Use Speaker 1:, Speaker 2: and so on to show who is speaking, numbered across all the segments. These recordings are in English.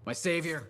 Speaker 1: My savior,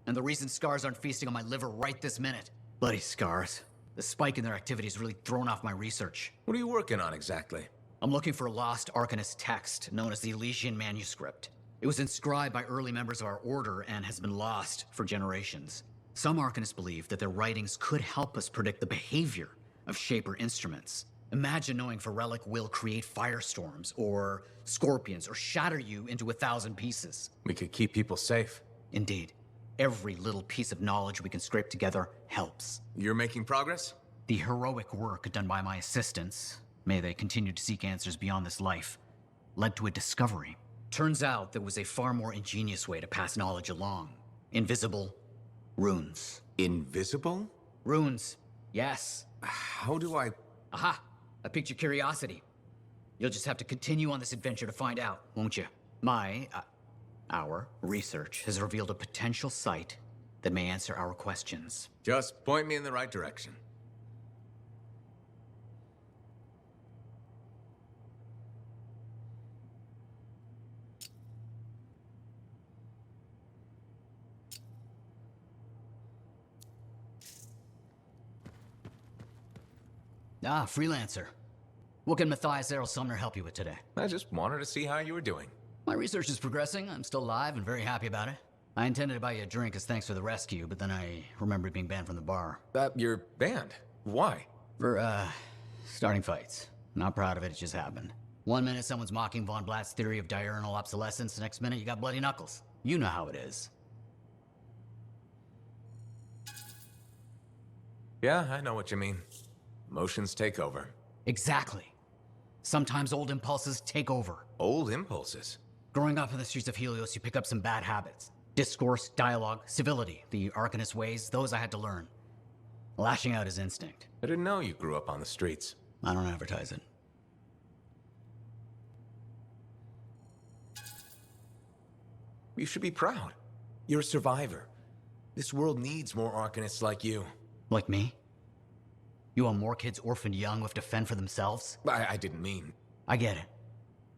Speaker 1: and the reason scars aren't feasting on my liver right this minute. Bloody scars. The spike in their activity has really thrown off my research.
Speaker 2: What are you working on exactly?
Speaker 1: I'm looking for a lost Arcanist text known as the Elysian Manuscript. It was inscribed by early members of our order and has been lost for generations. Some Arcanists believe that their writings could help us predict the behavior of Shaper instruments. Imagine knowing if a relic will create firestorms, or scorpions, or shatter you into 1,000 pieces.
Speaker 2: We could keep people safe.
Speaker 1: Indeed. Every little piece of knowledge we can scrape together helps.
Speaker 2: You're making progress?
Speaker 1: The heroic work done by my assistants, may they continue to seek answers beyond this life, led to a discovery. Turns out there was a far more ingenious way to pass knowledge along. Invisible runes.
Speaker 2: Invisible?
Speaker 1: Runes, yes.
Speaker 2: How do I...
Speaker 1: Aha! I piqued your curiosity. You'll just have to continue on this adventure to find out, won't you? Our research has revealed a potential site that may answer our questions.
Speaker 2: Just point me in the right direction.
Speaker 1: Ah, freelancer. What can Matthias Sumner help you with today?
Speaker 2: I just wanted to see how you were doing.
Speaker 1: My research is progressing. I'm still alive and very happy about it. I intended to buy you a drink as thanks for the rescue, but then I remembered being banned from the bar.
Speaker 2: You're banned? Why?
Speaker 1: For, starting fights. Not proud of it, it just happened. 1 minute someone's mocking Von Blatt's theory of diurnal obsolescence, the next minute you got bloody knuckles. You know how it is.
Speaker 2: Yeah, I know what you mean. Emotions take over.
Speaker 1: Exactly. Sometimes old impulses take over.
Speaker 2: Old impulses?
Speaker 1: Growing up in the streets of Helios, you pick up some bad habits. Discourse, dialogue, civility, the Arcanist ways, those I had to learn. Lashing out is instinct.
Speaker 2: I didn't know you grew up on the streets.
Speaker 1: I don't advertise it.
Speaker 2: You should be proud. You're a survivor. This world needs more Arcanists like you.
Speaker 1: Like me? You want more kids orphaned young who have to fend for themselves?
Speaker 2: I didn't mean...
Speaker 1: I get it.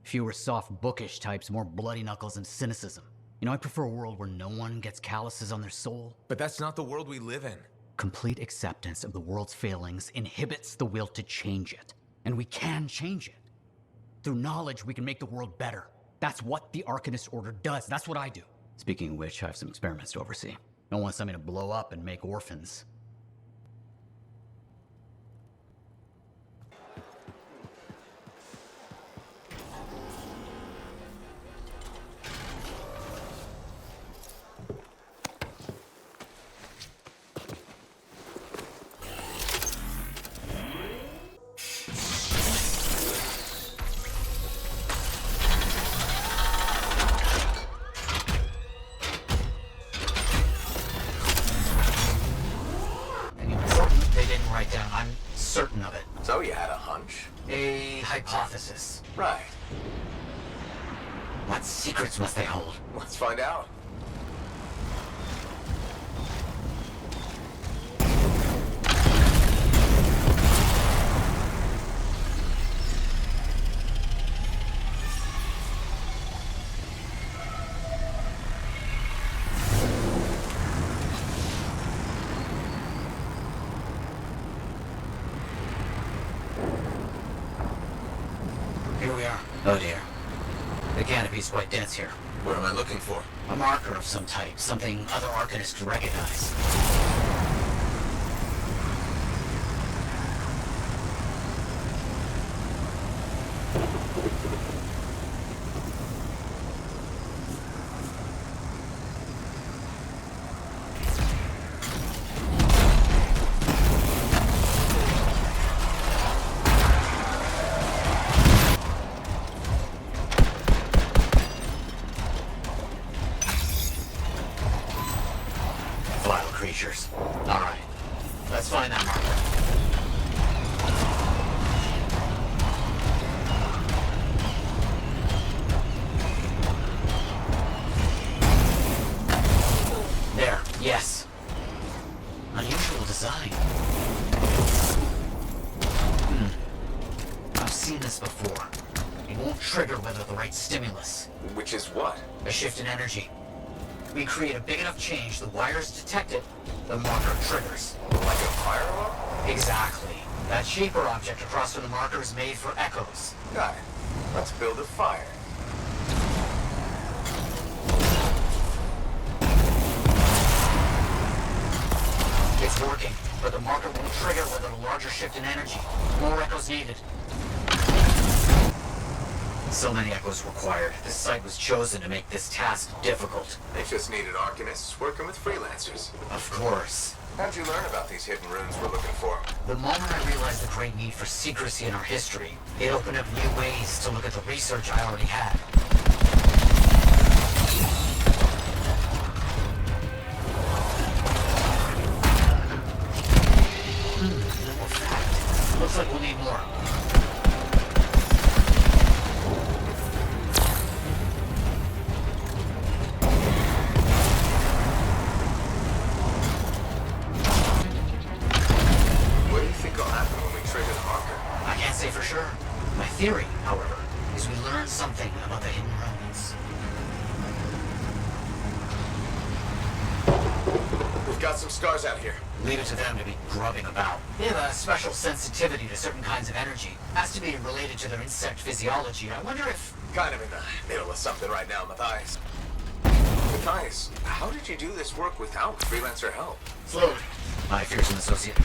Speaker 1: Fewer soft, bookish types, more bloody knuckles and cynicism. You know, I prefer a world where no one gets calluses on their soul.
Speaker 2: But that's not the world we live in.
Speaker 1: Complete acceptance of the world's failings inhibits the will to change it. And we can change it. Through knowledge, we can make the world better. That's what the Arcanist Order does. That's what I do. Speaking of which, I have some experiments to oversee. Don't want something to blow up and make orphans. Certain of it.
Speaker 2: So you had a hunch?
Speaker 1: A hypothesis.
Speaker 2: Right.
Speaker 1: What secrets must they hold?
Speaker 2: Let's find out.
Speaker 1: Here we are. Oh dear. The canopy's quite dense here.
Speaker 2: What am I looking for?
Speaker 1: A marker of some type, something other Arcanists recognize. Creatures. All right, let's find that marker. There, yes. Unusual design. I've seen this before. It won't trigger whether the right stimulus.
Speaker 2: Which is what?
Speaker 1: A shift in energy. we create a big enough change, the wires detect it, the marker triggers.
Speaker 2: Like a fire alarm?
Speaker 1: Exactly. That shaper object across from the marker is made for echoes.
Speaker 2: Got it. Let's build a fire.
Speaker 1: It's working, but the marker won't trigger without a larger shift in energy. More echoes needed. So many echoes required. This site was chosen to make this task difficult.
Speaker 2: They just needed Arcanists working with freelancers.
Speaker 1: Of course.
Speaker 2: How'd you learn about these hidden runes we're looking for?
Speaker 1: The moment I realized the great need for secrecy in our history, it opened up new ways to look at the research I already had. More fact. Looks like we'll need more.
Speaker 2: What do you think will happen when we trigger the marker?
Speaker 1: I can't say for sure. My theory, however, is we learn something about the hidden runes.
Speaker 2: We've got some scars out here.
Speaker 1: Leave it to them to be grubbing about. They have a special sensitivity to certain kinds of energy. Has to be related to their insect physiology. I wonder if...
Speaker 2: Kind of in the middle of something right now, Matthias. Matthias, how did you do this work without freelancer help?
Speaker 1: Slowly. My fearsome associate.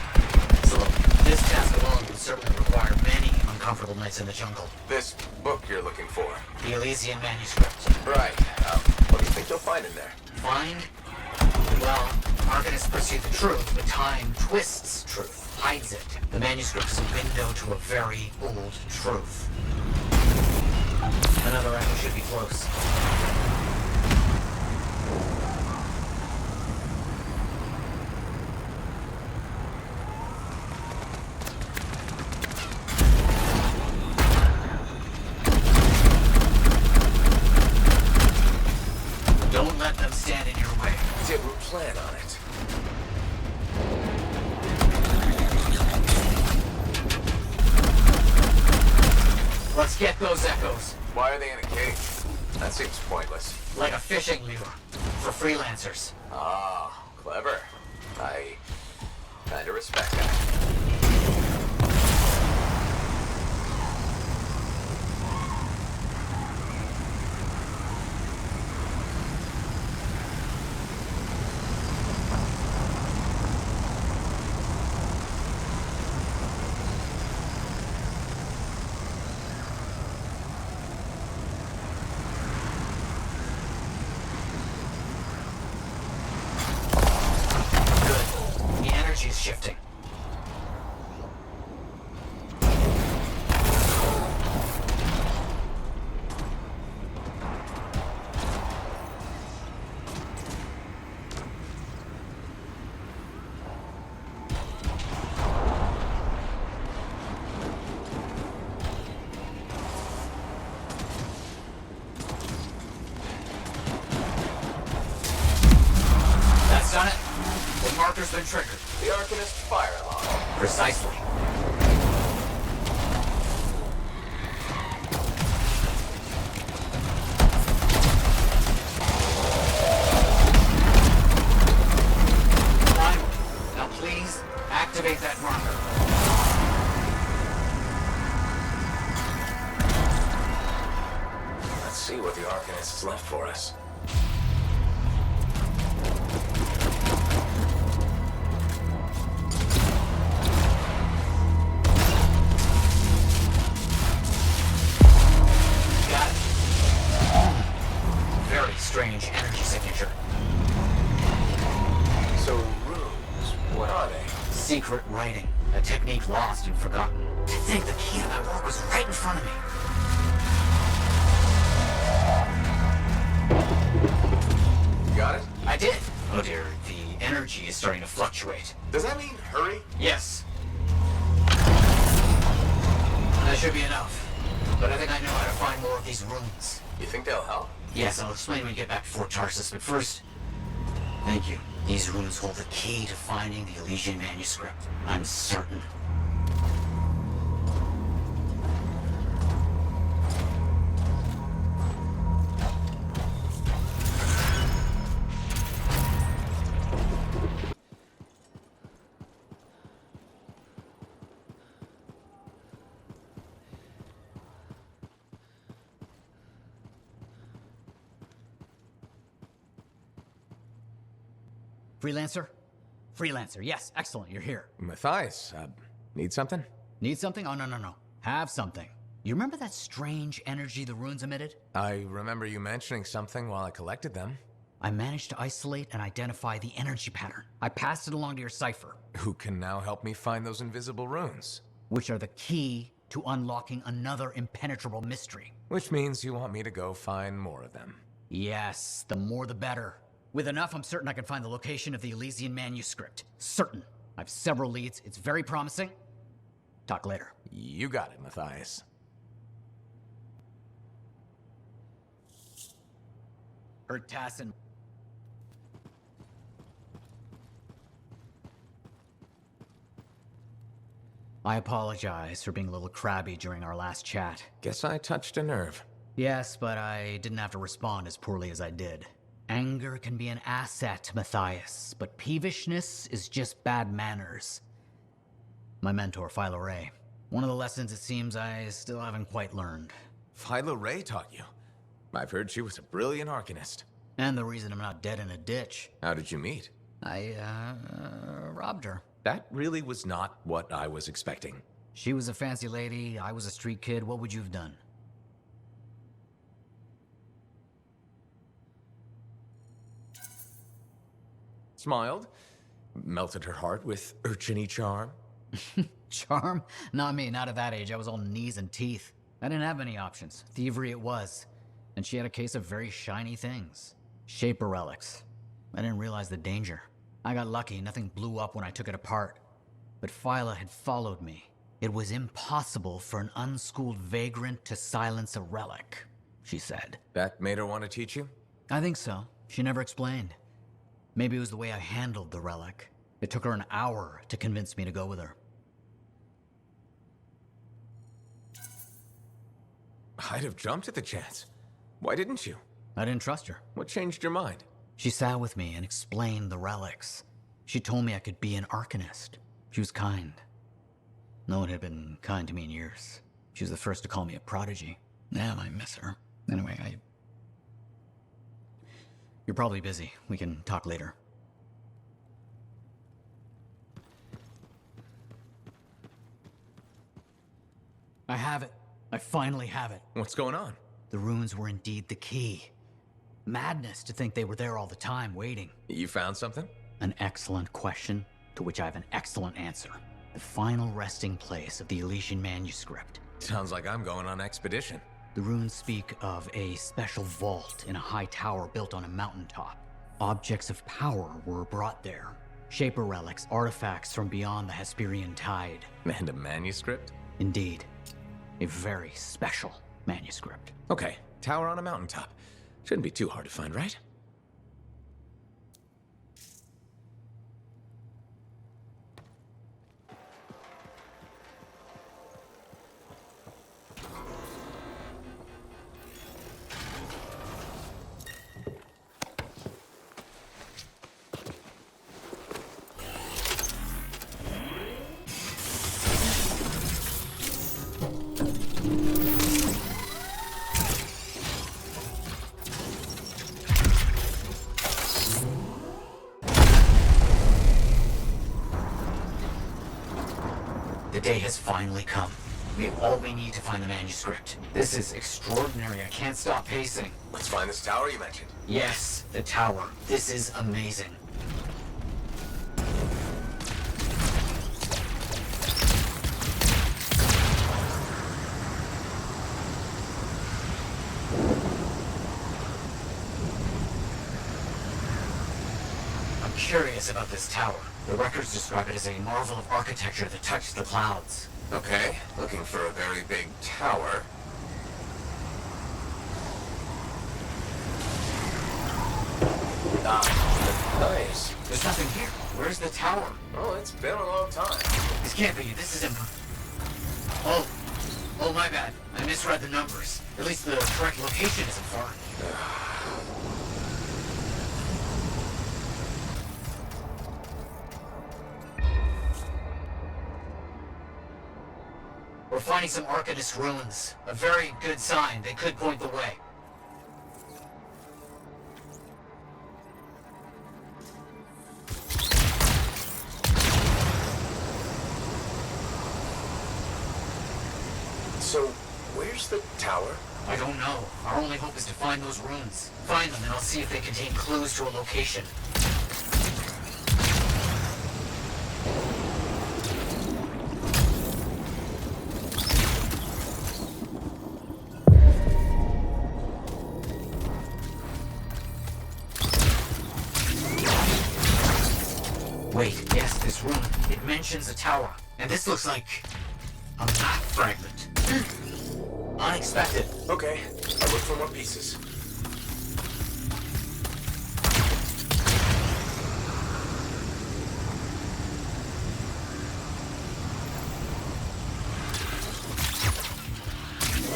Speaker 1: Slowly. This task alone would certainly require many uncomfortable nights in the jungle.
Speaker 2: This book you're looking for.
Speaker 1: The Elysian manuscript.
Speaker 2: Right. What do you think you'll find in there?
Speaker 1: Find? Well, Arcanists perceive the truth, but time twists truth, hides it. The manuscript is a window to a very old truth. Another echo should be close. Don't let them stand in your way.
Speaker 2: Didn't plan on it.
Speaker 1: Let's get those echoes.
Speaker 2: Why are they in a cage? That seems pointless.
Speaker 1: Like a fishing lure. For freelancers.
Speaker 2: Ah, clever. I kinda respect that.
Speaker 1: Good. The energy is shifting. That's done it. The marker's been triggered.
Speaker 2: The Arcanist fire alarm.
Speaker 1: Precisely. Finally. Now please, activate that marker.
Speaker 2: Let's see what the Arcanist's left for us.
Speaker 1: Got it. Very strange energy signature.
Speaker 2: So, runes, what are they?
Speaker 1: Secret writing. A technique lost and forgotten. To think the key to my work was right in front of me.
Speaker 2: You got it?
Speaker 1: I did. Oh dear, the energy is starting to fluctuate.
Speaker 2: Does that mean hurry?
Speaker 1: Yes. That should be enough. But I think I know how to find more of these runes.
Speaker 2: You think they'll help?
Speaker 1: Yes, I'll explain when we get back to Fort Tarsus, but first... Thank you. These runes hold the key to finding the Elysian manuscript. I'm certain. Freelancer? Freelancer, yes, excellent, you're here.
Speaker 2: Matthias, need something?
Speaker 1: Need something? Oh, no. Have something. You remember that strange energy the runes emitted?
Speaker 2: I remember you mentioning something while I collected them.
Speaker 1: I managed to isolate and identify the energy pattern. I passed it along to your cipher.
Speaker 2: Who can now help me find those invisible runes?
Speaker 1: Which are the key to unlocking another impenetrable mystery.
Speaker 2: Which means you want me to go find more of them.
Speaker 1: Yes, the more the better. With enough, I'm certain I can find the location of the Elysian manuscript. Certain. I have several leads. It's very promising. Talk later.
Speaker 2: You got it, Matthias.
Speaker 1: Heard Tassin. I apologize for being a little crabby during our last chat.
Speaker 2: Guess I touched a nerve.
Speaker 1: Yes, but I didn't have to respond as poorly as I did. Anger can be an asset, Matthias, but peevishness is just bad manners. My mentor, Philo Ray. One of the lessons it seems I still haven't quite learned.
Speaker 2: Philo Ray taught you? I've heard she was a brilliant Arcanist.
Speaker 1: And the reason I'm not dead in a ditch.
Speaker 2: How did you meet?
Speaker 1: I, robbed her.
Speaker 2: That really was not what I was expecting.
Speaker 1: She was a fancy lady, I was a street kid. What would you have done?
Speaker 2: Smiled, melted her heart with urchin-y charm.
Speaker 1: Charm? Not me, not at that age. I was all knees and teeth. I didn't have any options. Thievery it was. And she had a case of very shiny things. Shaper relics. I didn't realize the danger. I got lucky, nothing blew up when I took it apart. But Phyla had followed me. It was impossible for an unschooled vagrant to silence a relic, she said.
Speaker 2: That made her want to teach you?
Speaker 1: I think so. She never explained. Maybe it was the way I handled the relic. It took her an hour to convince me to go with her.
Speaker 2: I'd have jumped at the chance. Why didn't you?
Speaker 1: I didn't trust her.
Speaker 2: What changed your mind?
Speaker 1: She sat with me and explained the relics. She told me I could be an Arcanist. She was kind. No one had been kind to me in years. She was the first to call me a prodigy. Damn, I miss her. Anyway, You're probably busy. We can talk later. I have it. I finally have it.
Speaker 2: What's going on?
Speaker 1: The runes were indeed the key. Madness to think they were there all the time, waiting.
Speaker 2: You found something?
Speaker 1: An excellent question, to which I have an excellent answer. The final resting place of the Elysian manuscript.
Speaker 2: Sounds like I'm going on expedition.
Speaker 1: The runes speak of a special vault in a high tower built on a mountaintop. Objects of power were brought there. Shaper relics, artifacts from beyond the Hesperian tide.
Speaker 2: And a manuscript?
Speaker 1: Indeed. A very special manuscript.
Speaker 2: Okay, tower on a mountaintop. Shouldn't be too hard to find, right?
Speaker 1: The day has finally come. We have all we need to find the manuscript. This is extraordinary. I can't stop pacing.
Speaker 2: Let's find this tower you mentioned.
Speaker 1: Yes, the tower. This is amazing. I'm curious about this tower. The records describe it as a marvel of architecture that touches the clouds.
Speaker 2: Okay, looking for a very big tower. Nice.
Speaker 1: There's nothing here. Where's the tower?
Speaker 2: Oh, it's been a long time.
Speaker 1: This can't be. This is Oh, my bad. I misread the numbers. At least the correct location isn't far. We're finding some Arcanist ruins. A very good sign. They could point the way.
Speaker 2: the tower?
Speaker 1: I don't know. Our only hope is to find those runes. Find them and I'll see if they contain clues to a location. Wait, yes, this rune. It mentions a tower. And this looks like a map fragment. Unexpected.
Speaker 2: Okay, I'll look for more pieces.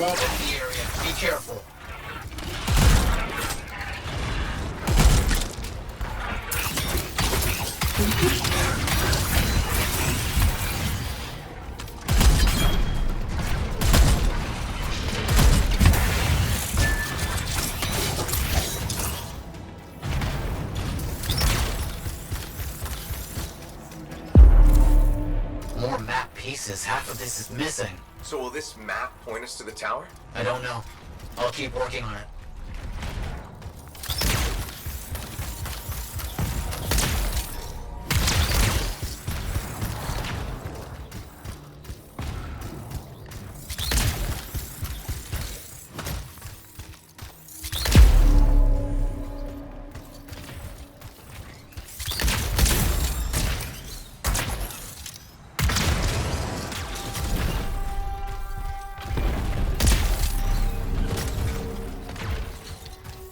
Speaker 1: Wall in the area. Be careful. More map pieces. Half of this is missing.
Speaker 2: So will this map point us to the tower?
Speaker 1: I don't know. I'll keep working on it.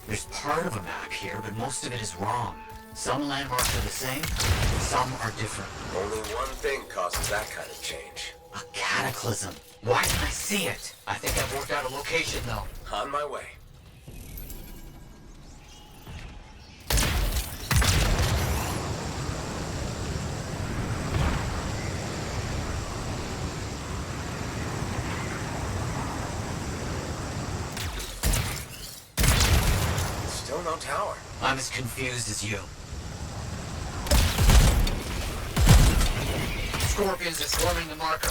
Speaker 1: There's part of a map here, but most of it is wrong. Some landmarks are the same, some are different.
Speaker 2: Only one thing causes that kind of change.
Speaker 1: A cataclysm. Why didn't I see it? I think I've worked out a location, though.
Speaker 2: On my way. Still no tower.
Speaker 1: I'm as confused as you. Scorpions are swarming the marker.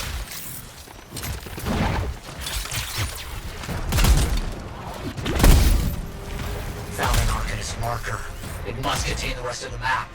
Speaker 1: Found an Arcanist marker. It must contain the rest of the map.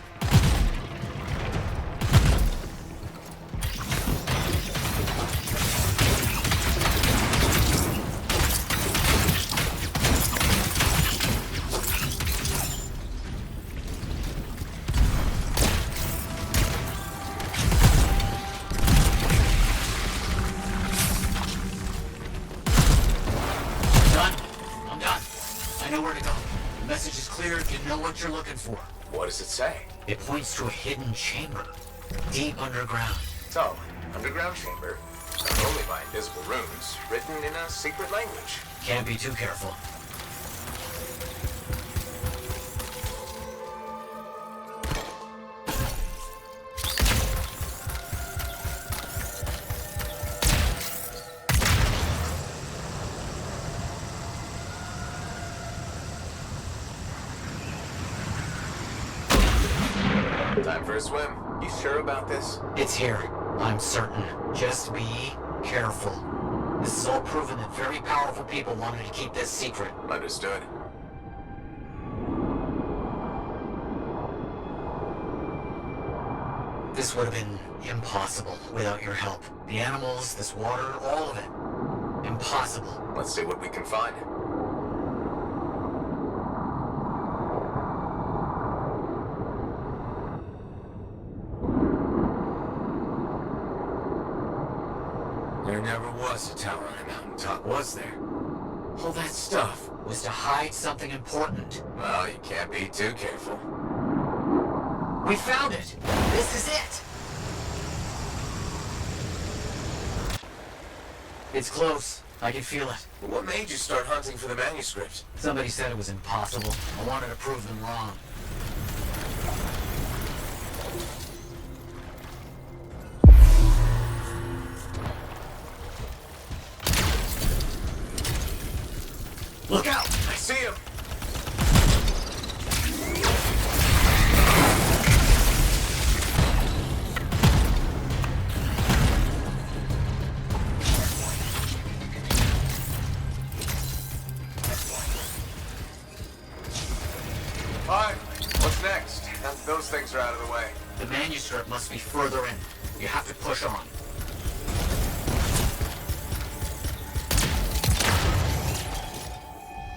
Speaker 1: I'm done. I know where to go. The message is clear if you know what you're looking for.
Speaker 2: What does it say?
Speaker 1: It points to a hidden chamber, deep underground.
Speaker 2: So, underground chamber, not only by invisible runes, written in a secret language.
Speaker 1: Can't be too careful.
Speaker 2: Time for a swim. You sure about this?
Speaker 1: It's here. I'm certain. Just be careful. This is all proven that very powerful people wanted to keep this secret.
Speaker 2: Understood.
Speaker 1: This would have been impossible without your help. The animals, this water, all of it. Impossible.
Speaker 2: Let's see what we can find. There never was a tower on a mountaintop, was there? All that stuff.
Speaker 1: Was to hide something important.
Speaker 2: Well, you can't be too careful.
Speaker 1: We found it! This is it! It's close. I can feel it.
Speaker 2: What made you start hunting for the manuscript?
Speaker 1: Somebody said it was impossible. I wanted to prove them wrong. Look out!
Speaker 2: I see him! Fine. What's next? Now that those things are out of the way.
Speaker 1: The manuscript must be further in. You have to push on.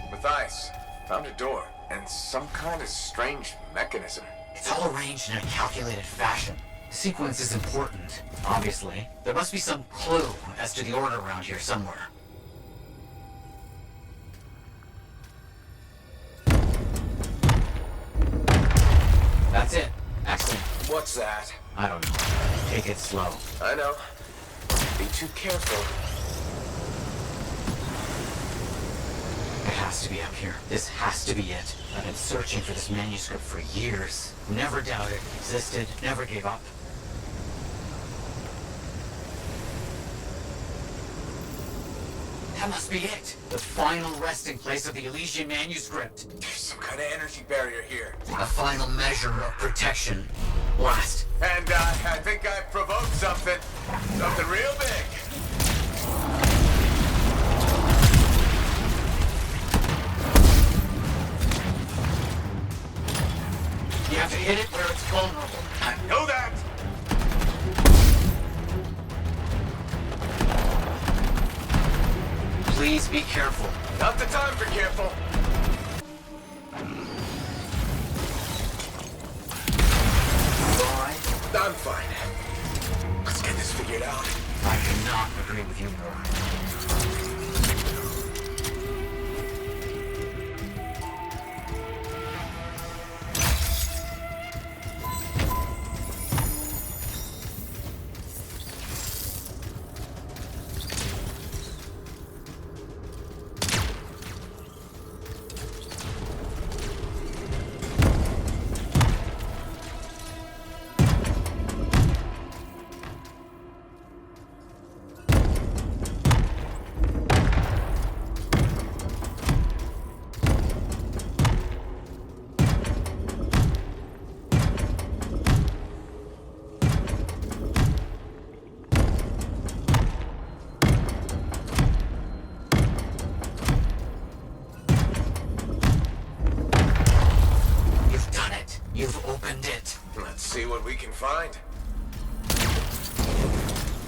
Speaker 2: Matthias, found a door, and some kind of strange mechanism.
Speaker 1: It's all arranged in a calculated fashion. The sequence is important, obviously. There must be some clue as to the order around here somewhere. That's it. Excellent.
Speaker 2: What's that?
Speaker 1: I don't know. Take it slow.
Speaker 2: I know. Be too careful.
Speaker 1: It has to be up here. This has to be it. I've been searching for this manuscript for years. Never doubted it existed. Never gave up. That must be it. The final resting place of the Elysian manuscript.
Speaker 2: There's some kind of energy barrier here.
Speaker 1: A final measure of protection. Blast.
Speaker 2: And I think I provoked something. Something real big.
Speaker 1: You have to hit it where it's vulnerable.
Speaker 2: I know that!
Speaker 1: Please be careful.
Speaker 2: Not the time for careful.
Speaker 1: You all right?
Speaker 2: I'm fine. Let's get this figured out.
Speaker 1: I cannot agree with you more. You've opened it.
Speaker 2: Let's see what we can find.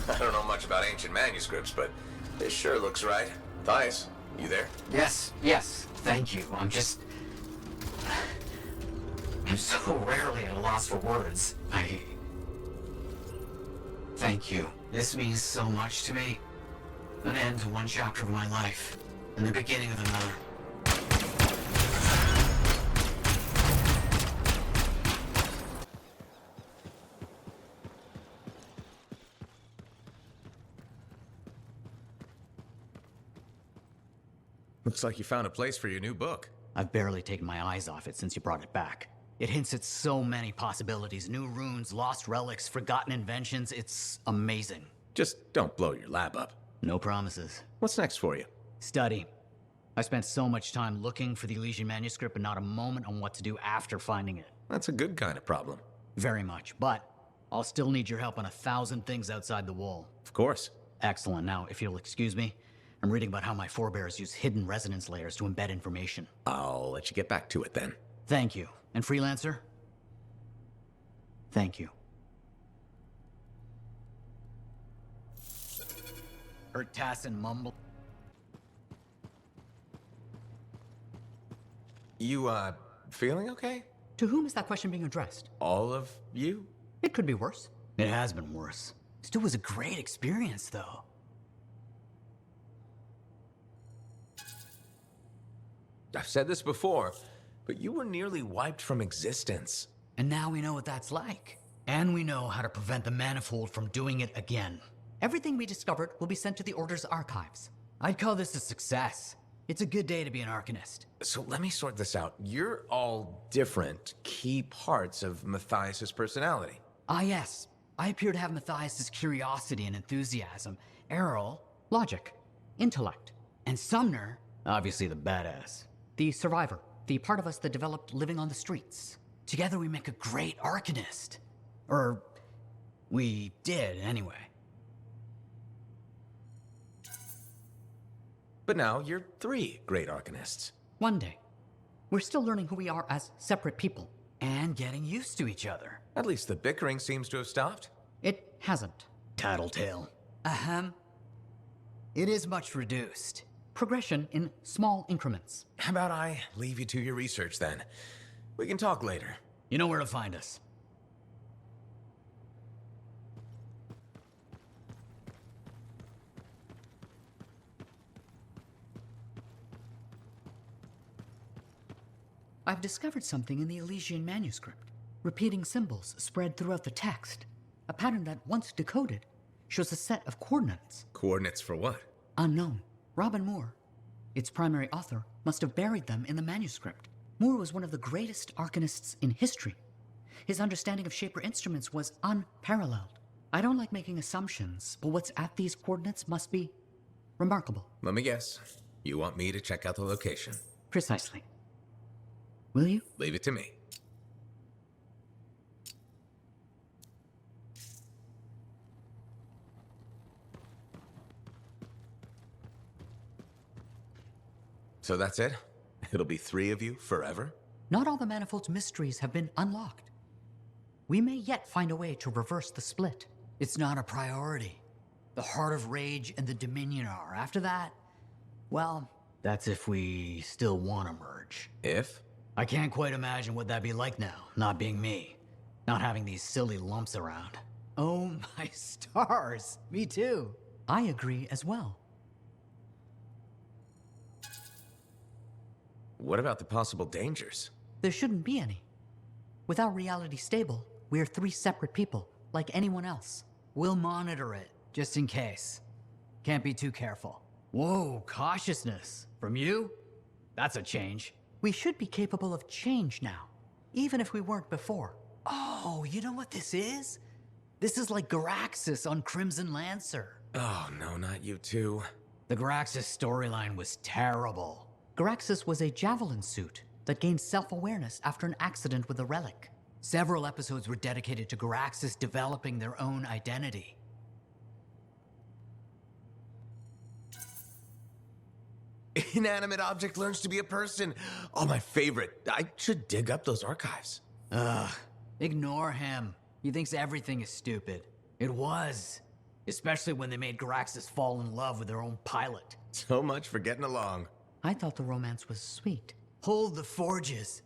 Speaker 2: I don't know much about ancient manuscripts, but this sure looks right. Matthias, you there?
Speaker 1: Yes. Thank you. I'm so rarely at a loss for words. Thank you. This means so much to me. An end to one chapter of my life, and the beginning of another.
Speaker 2: Looks like you found a place for your new book.
Speaker 1: I've barely taken my eyes off it since you brought it back. It hints at so many possibilities. New runes, lost relics, forgotten inventions. It's amazing.
Speaker 2: Just don't blow your lab up.
Speaker 1: No promises.
Speaker 2: What's next for you?
Speaker 1: Study. I spent so much time looking for the Elysian manuscript and not a moment on what to do after finding it.
Speaker 2: That's a good kind of problem.
Speaker 1: Very much, but I'll still need your help on 1,000 things outside the wall.
Speaker 2: Of course.
Speaker 1: Excellent. Now, if you'll excuse me, I'm reading about how my forebears use hidden resonance layers to embed information.
Speaker 2: I'll let you get back to it then.
Speaker 1: Thank you. And Freelancer? Thank you. Tassin mumble.
Speaker 2: You, feeling okay?
Speaker 1: To whom is that question being addressed?
Speaker 2: All of you?
Speaker 1: It could be worse. It has been worse. Still was a great experience, though.
Speaker 2: I've said this before, but you were nearly wiped from existence.
Speaker 1: And now we know what that's like. And we know how to prevent the Manifold from doing it again. Everything we discovered will be sent to the Order's archives. I'd call this a success. It's a good day to be an Arcanist.
Speaker 2: So let me sort this out. You're all different key parts of Matthias' personality.
Speaker 1: Ah, yes. I appear to have Matthias' curiosity and enthusiasm. Errol, logic, intellect. And Sumner, obviously the badass. The survivor, the part of us that developed living on the streets. Together we make a great Arcanist. Or, we did, anyway.
Speaker 2: But now you're 3 great Arcanists.
Speaker 1: One day.
Speaker 3: We're still learning who we are as separate people.
Speaker 1: And getting used to each other.
Speaker 2: At least the bickering seems to have stopped.
Speaker 3: It hasn't.
Speaker 1: Tattletale. Ahem. It is much reduced.
Speaker 3: Progression in small increments.
Speaker 2: How about I leave you to your research then? We can talk later.
Speaker 1: You know where to find us.
Speaker 3: I've discovered something in the Elysian manuscript. Repeating symbols spread throughout the text. A pattern that, once decoded, shows a set of coordinates.
Speaker 2: Coordinates for what?
Speaker 3: Unknown. Robin Moore, its primary author, must have buried them in the manuscript. Moore was one of the greatest arcanists in history. His understanding of Shaper instruments was unparalleled. I don't like making assumptions, but what's at these coordinates must be remarkable.
Speaker 2: Let me guess. You want me to check out the location?
Speaker 3: Precisely. Will you?
Speaker 2: Leave it to me. So that's it? It'll be 3 of you forever?
Speaker 3: Not all the Manifold's mysteries have been unlocked. We may yet find a way to reverse the split.
Speaker 1: It's not a priority. The Heart of Rage and the Dominion are. After that, well, that's if we still want to merge.
Speaker 2: If?
Speaker 1: I can't quite imagine what that'd be like now, not being me. Not having these silly lumps around. Oh my stars, me too.
Speaker 3: I agree as well.
Speaker 2: What about the possible dangers?
Speaker 3: There shouldn't be any. Without reality stable, we're 3 separate people, like anyone else.
Speaker 1: We'll monitor it, just in case. Can't be too careful. Whoa, cautiousness. From you? That's a change.
Speaker 3: We should be capable of change now, even if we weren't before.
Speaker 1: Oh, you know what this is? This is like Garaxus on Crimson Lancer.
Speaker 2: Oh, no, not you too.
Speaker 1: The Garaxus storyline was terrible.
Speaker 3: Garaxus was a javelin suit that gained self-awareness after an accident with a relic.
Speaker 1: Several episodes were dedicated to Garaxus developing their own identity.
Speaker 2: Inanimate object learns to be a person. Oh, my favorite. I should dig up those archives.
Speaker 1: Ugh. Ignore him. He thinks everything is stupid. It was. Especially when they made Garaxus fall in love with their own pilot.
Speaker 2: So much for getting along.
Speaker 3: I thought the romance was sweet.
Speaker 1: Hold the forges.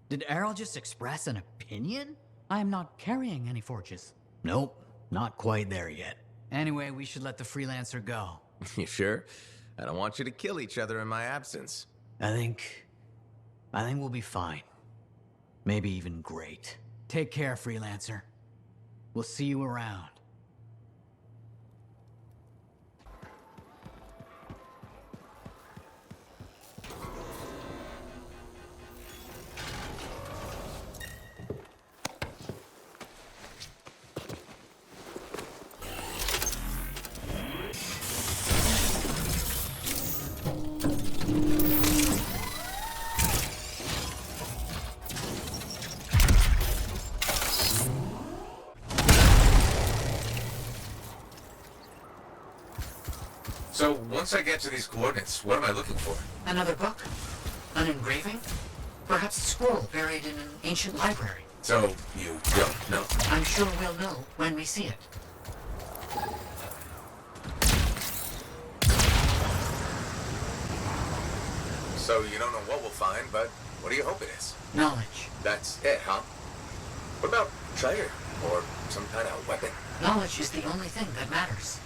Speaker 1: Did Errol just express an opinion?
Speaker 3: I am not carrying any forges.
Speaker 1: Nope, not quite there yet. Anyway, we should let the freelancer go.
Speaker 2: You sure? I don't want you to kill each other in my absence.
Speaker 1: I think we'll be fine. Maybe even great. Take care, freelancer. We'll see you around.
Speaker 2: So, once I get to these coordinates, what am I looking for?
Speaker 3: Another book? An engraving? Perhaps a scroll buried in an ancient library.
Speaker 2: So, you don't know?
Speaker 3: I'm sure we'll know when we see it.
Speaker 2: So, you don't know what we'll find, but what do you hope it is?
Speaker 3: Knowledge.
Speaker 2: That's it, huh? What about treasure? Or some kind of weapon?
Speaker 3: Knowledge is the only thing that matters.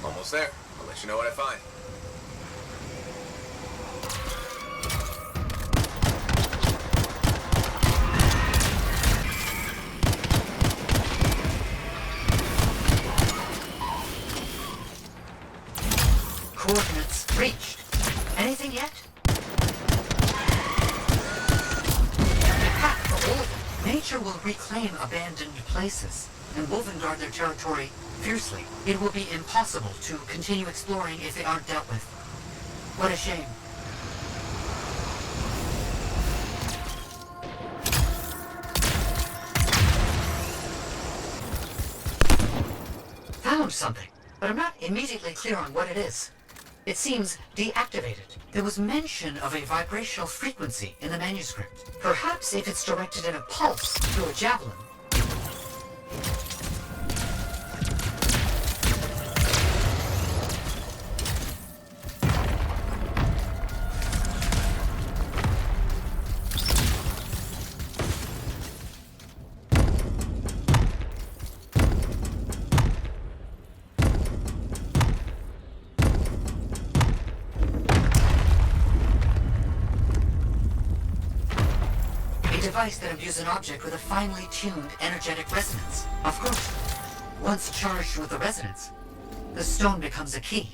Speaker 2: Almost there. I'll let you know what I find.
Speaker 3: Coordinates reached. Anything yet? Path for Wolven. Nature will reclaim abandoned places, and Wolven guard their territory fiercely. It will be impossible to continue exploring if they aren't dealt with. What a shame. found something, but I'm not immediately clear on what it is. It seems deactivated. There was mention of a vibrational frequency in the manuscript. Perhaps if it's directed in a pulse through a javelin. Device that imbues an object with a finely tuned energetic resonance. Of course, once charged with the resonance, the stone becomes a key.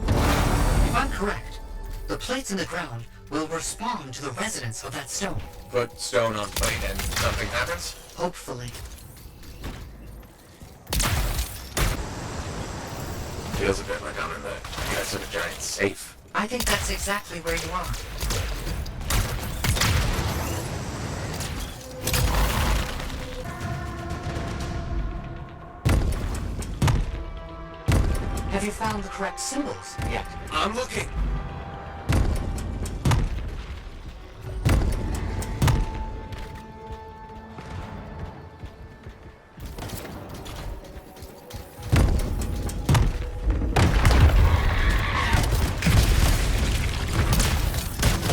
Speaker 3: If I'm correct, the plates in the ground will respond to the resonance of that stone.
Speaker 2: Put stone on plate and something happens?
Speaker 3: Hopefully.
Speaker 2: Feels a bit like I'm in the guts of a giant safe.
Speaker 3: I think that's exactly where you are. Have you found the correct symbols yet?
Speaker 2: I'm looking.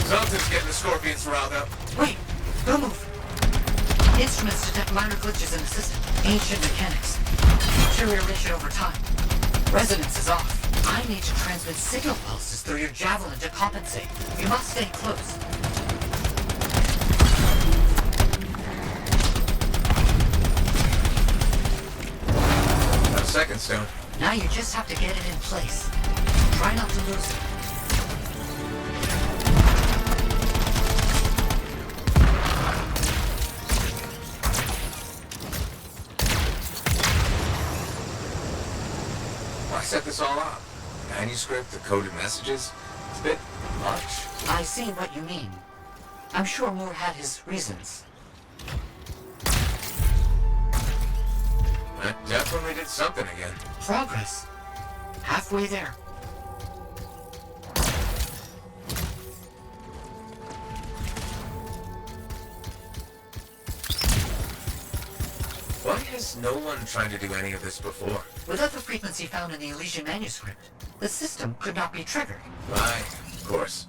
Speaker 2: Something's getting the scorpions riled up.
Speaker 3: Wait! Don't move! Instruments detect minor glitches in the system. Ancient mechanics. Deterioration over time. Resonance is off. I need to transmit signal pulses through your javelin to compensate. You must stay close.
Speaker 2: Got a second stone.
Speaker 3: Now you just have to get it in place. Try not to lose it.
Speaker 2: Why set this all up? Manuscript, the coded messages? It's a bit much.
Speaker 3: I see what you mean. I'm sure Moore had his reasons.
Speaker 2: That definitely did something again.
Speaker 3: Progress. Halfway there.
Speaker 2: Why has no one tried to do any of this before?
Speaker 3: Without the frequency found in the Elysian manuscript, the system could not be triggered.
Speaker 2: Right, of course.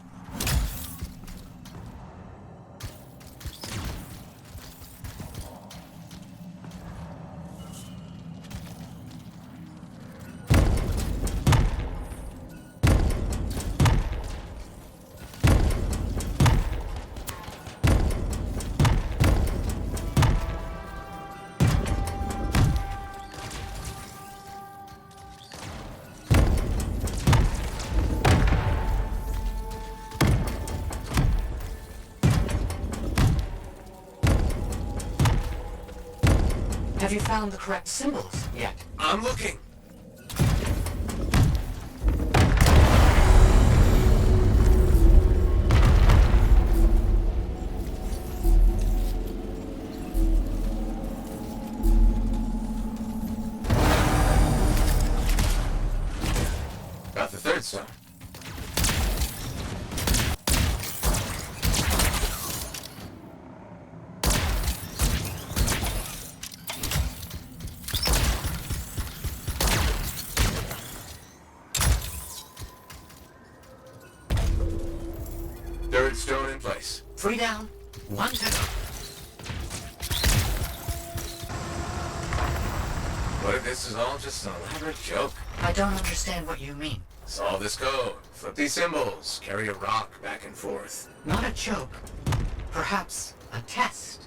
Speaker 3: Have you found the correct symbols yet?
Speaker 2: I'm looking. Got the third stone. Third stone in place.
Speaker 3: 3 down, 1 to go.
Speaker 2: What if this is all just an elaborate joke?
Speaker 3: I don't understand what you mean.
Speaker 2: Solve this code. Flip these symbols. Carry a rock back and forth.
Speaker 3: Not a joke. Perhaps a test.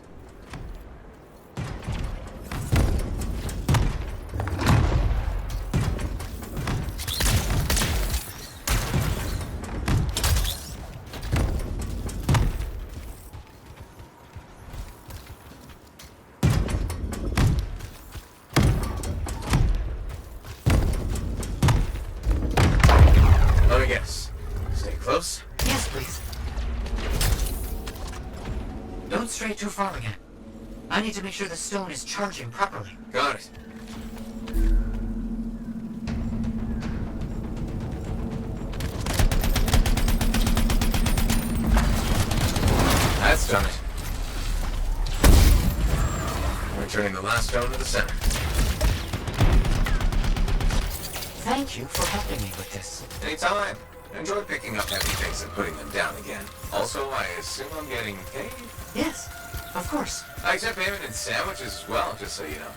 Speaker 2: Let me guess. Stay close.
Speaker 3: Yes, please. Don't stray too far again. I need to make sure the stone is charging properly.
Speaker 2: Got it. done it. Returning the last stone to the center.
Speaker 3: Thank you for helping me with this.
Speaker 2: Anytime. Enjoy picking up heavy things and putting them down again. Also, I assume I'm getting paid?
Speaker 3: Yes, of course.
Speaker 2: I accept payment in sandwiches as well, just so you know.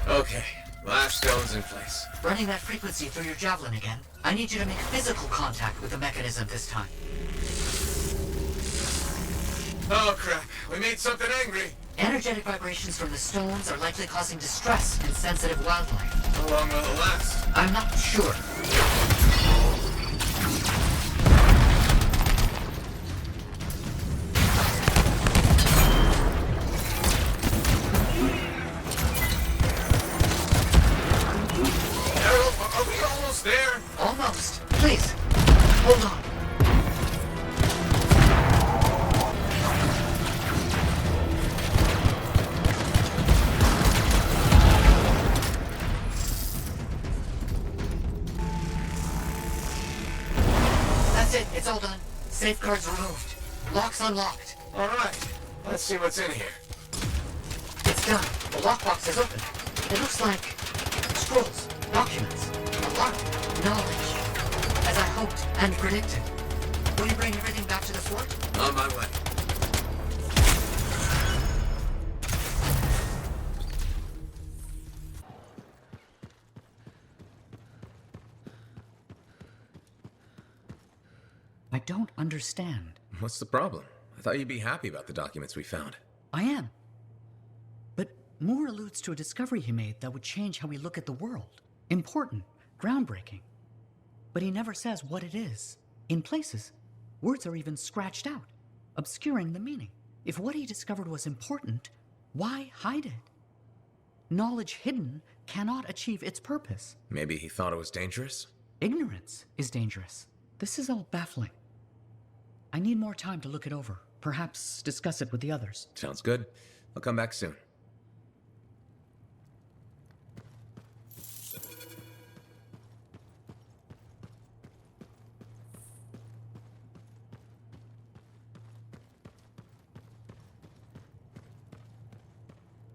Speaker 2: Okay, last stone's in place.
Speaker 3: Running that frequency through your javelin again. I need you to make physical contact with the mechanism this time.
Speaker 2: Oh crap, we made something angry.
Speaker 3: Energetic vibrations from the stones are likely causing distress in sensitive wildlife.
Speaker 2: How long will it last?
Speaker 3: I'm not sure.
Speaker 2: Errol, are we almost there?
Speaker 3: Almost. Please, hold on. That's it. It's all done. Safeguards removed. Locks unlocked.
Speaker 2: Alright, let's see what's in here.
Speaker 3: It's done. The lockbox is open. It looks like scrolls, documents, a lot of knowledge. As I hoped and predicted. Will you bring everything back to the fort?
Speaker 2: On my way.
Speaker 3: I don't understand.
Speaker 2: What's the problem? I thought you'd be happy about the documents we found.
Speaker 3: I am. But Moore alludes to a discovery he made that would change how we look at the world. Important, groundbreaking. But he never says what it is. In places, words are even scratched out, obscuring the meaning. If what he discovered was important, why hide it? Knowledge hidden cannot achieve its purpose.
Speaker 2: Maybe he thought it was dangerous?
Speaker 3: Ignorance is dangerous. This is all baffling. I need more time to look it over. Perhaps discuss it with the others.
Speaker 2: Sounds good. I'll come back soon.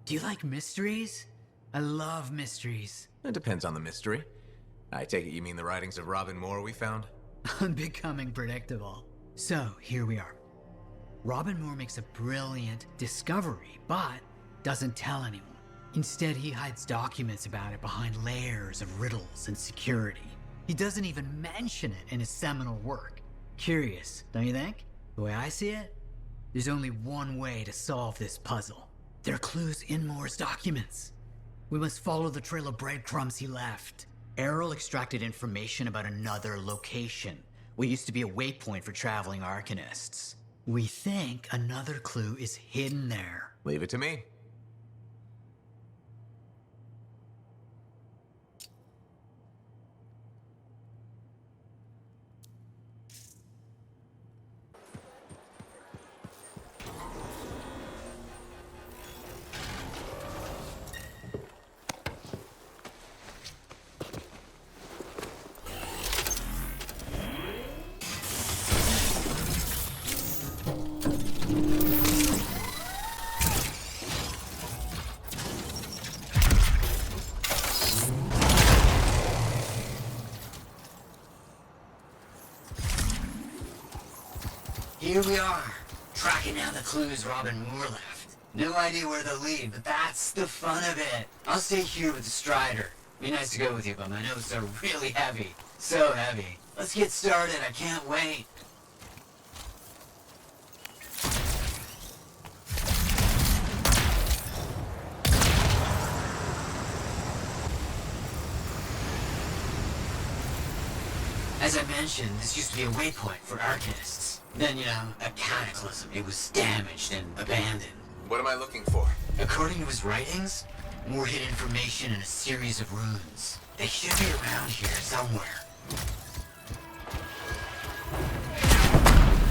Speaker 1: Do you like mysteries? I love mysteries.
Speaker 2: It depends on the mystery. I take it you mean the writings of Robin Moore we found?
Speaker 1: I'm becoming predictable. So, here we are. Robin Moore makes a brilliant discovery, but doesn't tell anyone. Instead, he hides documents about it behind layers of riddles and security. He doesn't even mention it in his seminal work. Curious, don't you think? The way I see it, there's only one way to solve this puzzle. There are clues in Moore's documents. We must follow the trail of breadcrumbs he left. Errol extracted information about another location. What used to be a waypoint for traveling Arcanists. We think another clue is hidden there.
Speaker 2: Leave it to me.
Speaker 3: Here we are, tracking down the clues Robin Moore left. No idea where they'll lead, but that's the fun of it. I'll stay here with the Strider. Be nice to go with you, but my notes are really heavy. So heavy. Let's get started, I can't wait. As I mentioned, this used to be a waypoint for Arcanists. Then, a cataclysm. It was damaged and abandoned.
Speaker 2: What am I looking for?
Speaker 3: According to his writings, Moore hid information in a series of runes. They should be around here somewhere.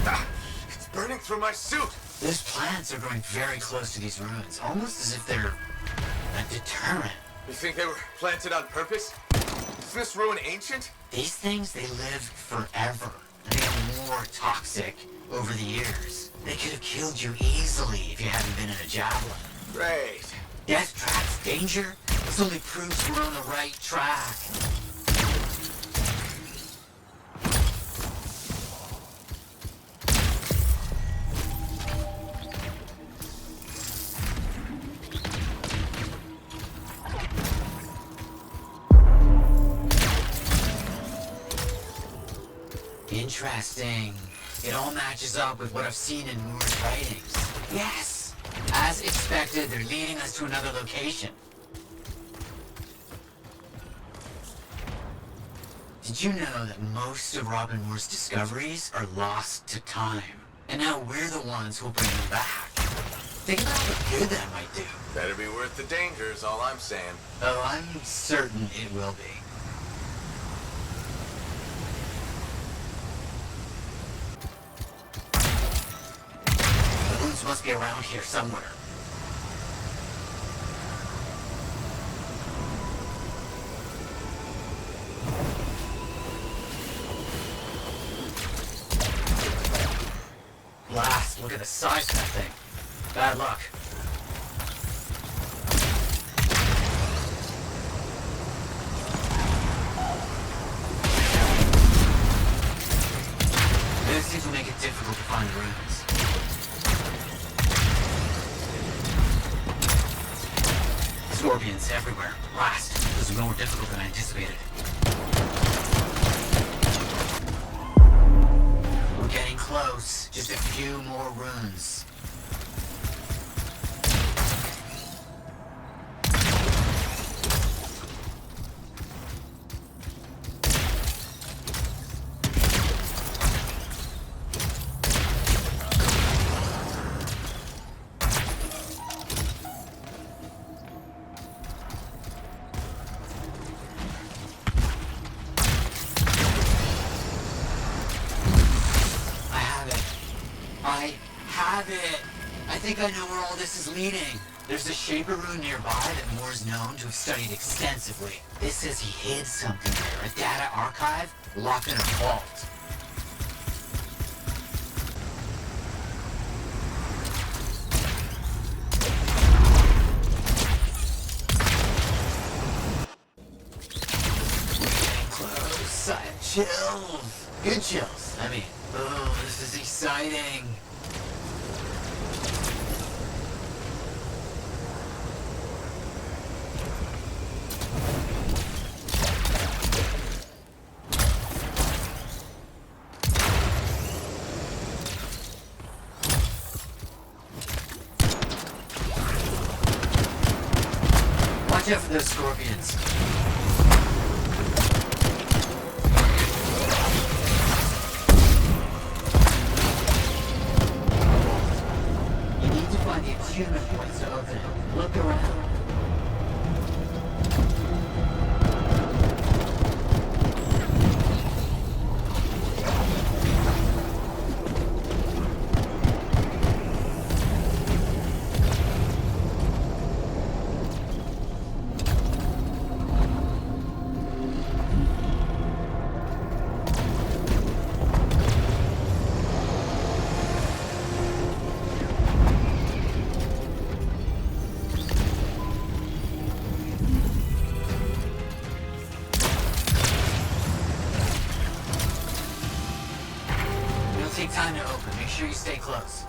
Speaker 2: Ah, it's burning burning through my suit!
Speaker 1: Those plants are growing very close to these ruins, almost as if they're a deterrent.
Speaker 2: You think they were planted on purpose? Is this ruin ancient?
Speaker 1: These things, they live forever. They get more toxic over the years. They could have killed you easily if you hadn't been in a javelin.
Speaker 2: Great.
Speaker 1: Death traps, danger? This only proves we're on the right track. Interesting. It all matches up with what I've seen in Moore's writings. Yes! As expected, they're leading us to another location. Did you know that most of Robin Moore's discoveries are lost to time? And now we're the ones who'll bring them back. Think about what good that might do.
Speaker 2: Better be worth the danger is all I'm saying.
Speaker 1: Oh, I'm certain it will be. Must be around here somewhere. Blast, look at the size of that thing. Bad luck. Those things will make it difficult to find the ruins. Scorpions everywhere. Blast. This is more difficult than I anticipated. We're getting close. Just a few more runes. I think I know where all this is leading. There's a Shaper rune nearby that Moore's known to have studied extensively. This says he hid something there, a data archive locked in a vault. Getting close. I have chills. Good chills. I mean, oh, this is exciting. Watch out for those scorpions. You need to find the attunement points to open it. Look around. Take time to open. Make sure you stay close.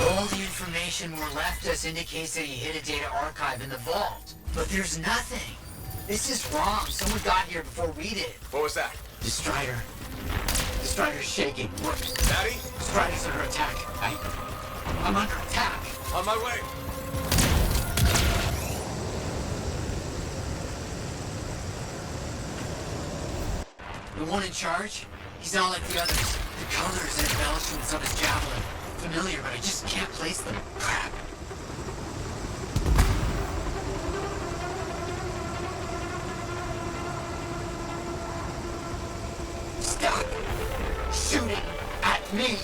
Speaker 1: All the information Moore left us indicates that he hid a data archive in the vault. But there's nothing. This is wrong. Someone got here before we did.
Speaker 2: What was that?
Speaker 1: The Strider. The Strider's shaking.
Speaker 2: Daddy?
Speaker 1: Strider's under attack. I'm under attack.
Speaker 2: On my way.
Speaker 1: The one in charge? He's not like the others. The colors and embellishments on his javelin. Familiar, but I just can't place them. Crap.
Speaker 2: shooting at me.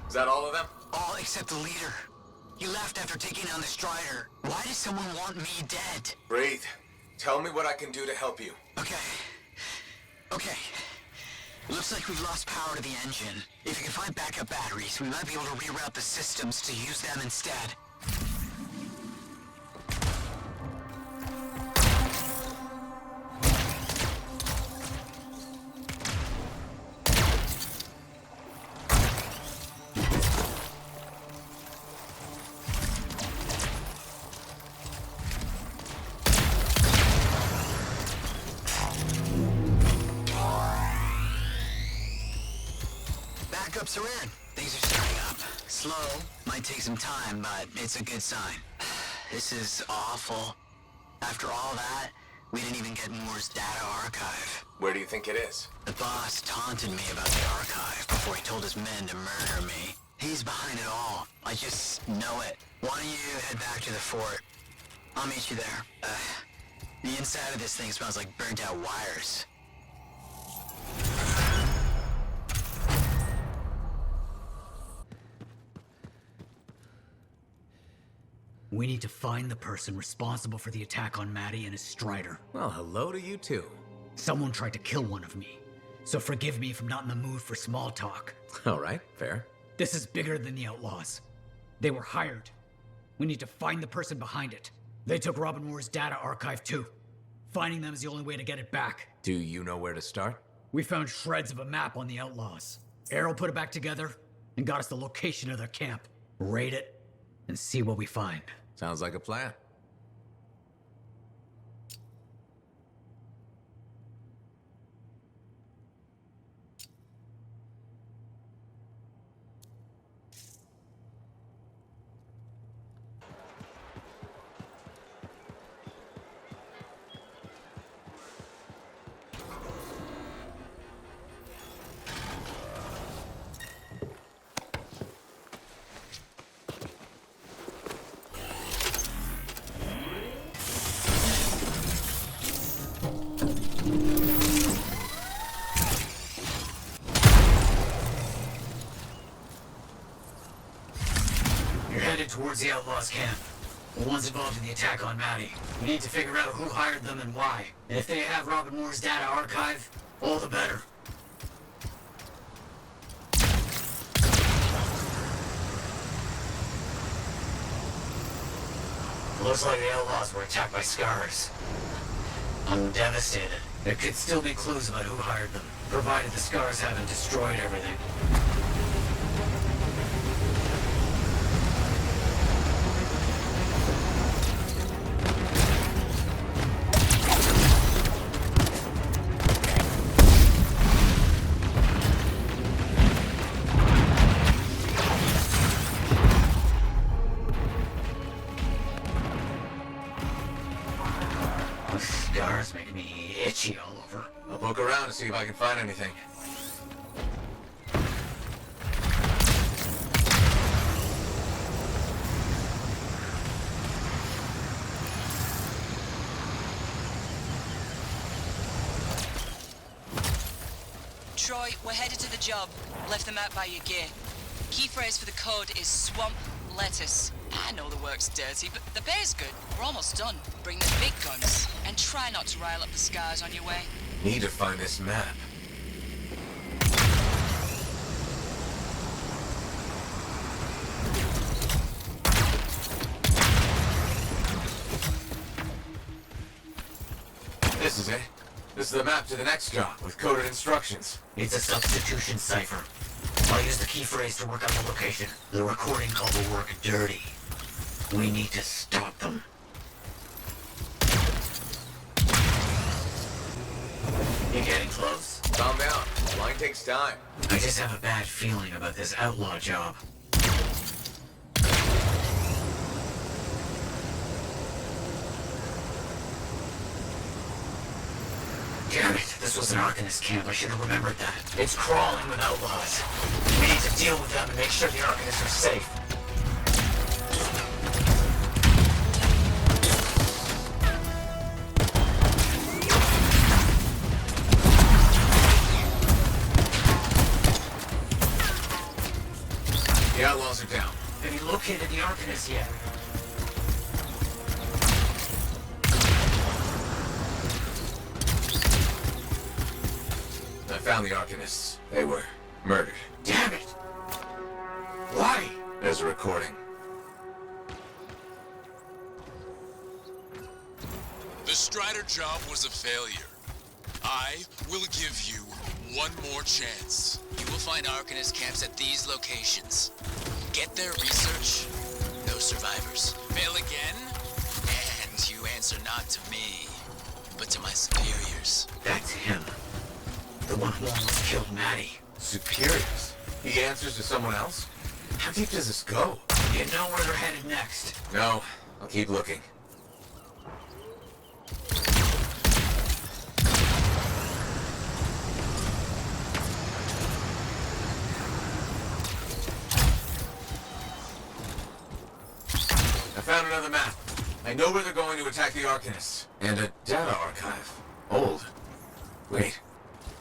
Speaker 2: Is that all of them?
Speaker 1: All except the leader. He left after taking down the Strider. Why does someone want me dead?
Speaker 2: Breathe. Tell me what I can do to help you.
Speaker 1: Okay. Looks like we've lost power to the engine. If you can find backup batteries, we might be able to reroute the systems to use them instead. Backups are in. Things are starting up. Slow, might take some time, but it's a good sign. This is awful. After all that, we didn't even get Moore's data archive.
Speaker 2: Where do you think it is?
Speaker 1: The boss taunted me about the archive before he told his men to murder me. He's behind it all. I just know it. Why don't you head back to the fort? I'll meet you there. The inside of this thing smells like burnt out wires. We need to find the person responsible for the attack on Matty and his Strider.
Speaker 2: Well, hello to you too.
Speaker 1: Someone tried to kill one of me, so forgive me if I'm not in the mood for small talk.
Speaker 2: All right, fair.
Speaker 1: This is bigger than the Outlaws. They were hired. We need to find the person behind it. They took Robin Moore's data archive too. Finding them is the only way to get it back.
Speaker 2: Do you know where to start?
Speaker 1: We found shreds of a map on the Outlaws. Errol put it back together and got us the location of their camp. Raid it and see what we find.
Speaker 2: Sounds like a plan.
Speaker 1: Towards the Outlaws camp. The ones involved in the attack on Matty. We need to figure out who hired them and why. And if they have Robin Moore's data archive, all the better. Looks like the Outlaws were attacked by Scars. I'm devastated. There could still be clues about who hired them, provided the Scars haven't destroyed everything. Scars make me itchy all over.
Speaker 2: I'll poke around to see if I can find anything.
Speaker 4: Troy, we're headed to the job. Left the map by your gear. Key phrase for the code is swamp lettuce. I know the work's dirty, but the pay's good. We're almost done. Bring the big guns, and try not to rile up the scars on your way.
Speaker 2: Need to find this map. This is it. This is the map to the next job with coded instructions.
Speaker 1: It's a substitution cipher. I'll use the key phrase to work out the location. The recording called the work dirty. We need to stop them. You getting close?
Speaker 2: Calm down. Line takes time.
Speaker 1: I just have a bad feeling about this outlaw job. Damn it, this was an Arcanist camp. I should have remembered that. It's crawling with outlaws. We need to deal with them and make sure the Arcanists are safe.
Speaker 2: The outlaws are down.
Speaker 1: Have you located the Arcanist yet?
Speaker 2: I found the Arcanists. They were murdered.
Speaker 1: Damn it! Why?
Speaker 2: There's a recording.
Speaker 5: The Strider job was a failure. I will give you one more chance.
Speaker 6: You will find Arcanist camps at these locations. Get their research. No survivors. Fail again, and you answer not to me, but to my superiors.
Speaker 1: That's him. The one who almost killed Maddie.
Speaker 2: Superiors? He answers to someone else? How deep does this go?
Speaker 1: You know where they're headed next.
Speaker 2: No, I'll keep looking. I found another map. I know where they're going to attack the Arcanists. And a data archive. Old. Wait,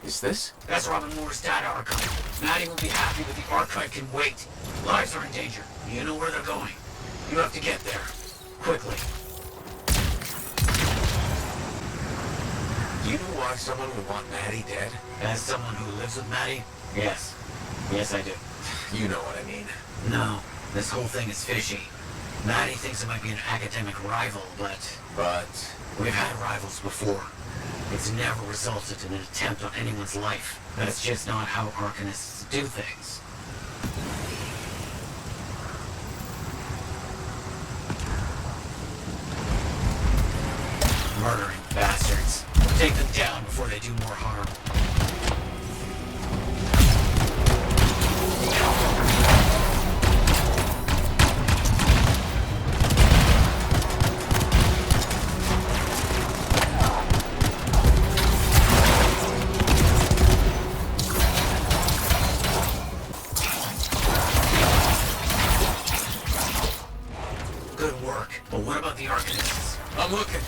Speaker 2: is this?
Speaker 1: That's Robin Moore's data archive. Maddie will be happy, but the archive can wait. Lives are in danger. You know where they're going. You have to get there. Quickly.
Speaker 2: Do you know why someone would want Maddie dead?
Speaker 1: As someone who lives with Maddie, yes. Yes, I do.
Speaker 2: You know what I mean.
Speaker 1: No, this whole thing is fishy. Maddie thinks it might be an academic rival, but
Speaker 2: But
Speaker 1: we've had rivals before. It's never resulted in an attempt on anyone's life. That's just not how Arcanists do things. Murdering bastards. Take them down before they do more harm. Good work. But what about the Arcanists?
Speaker 2: I'm looking.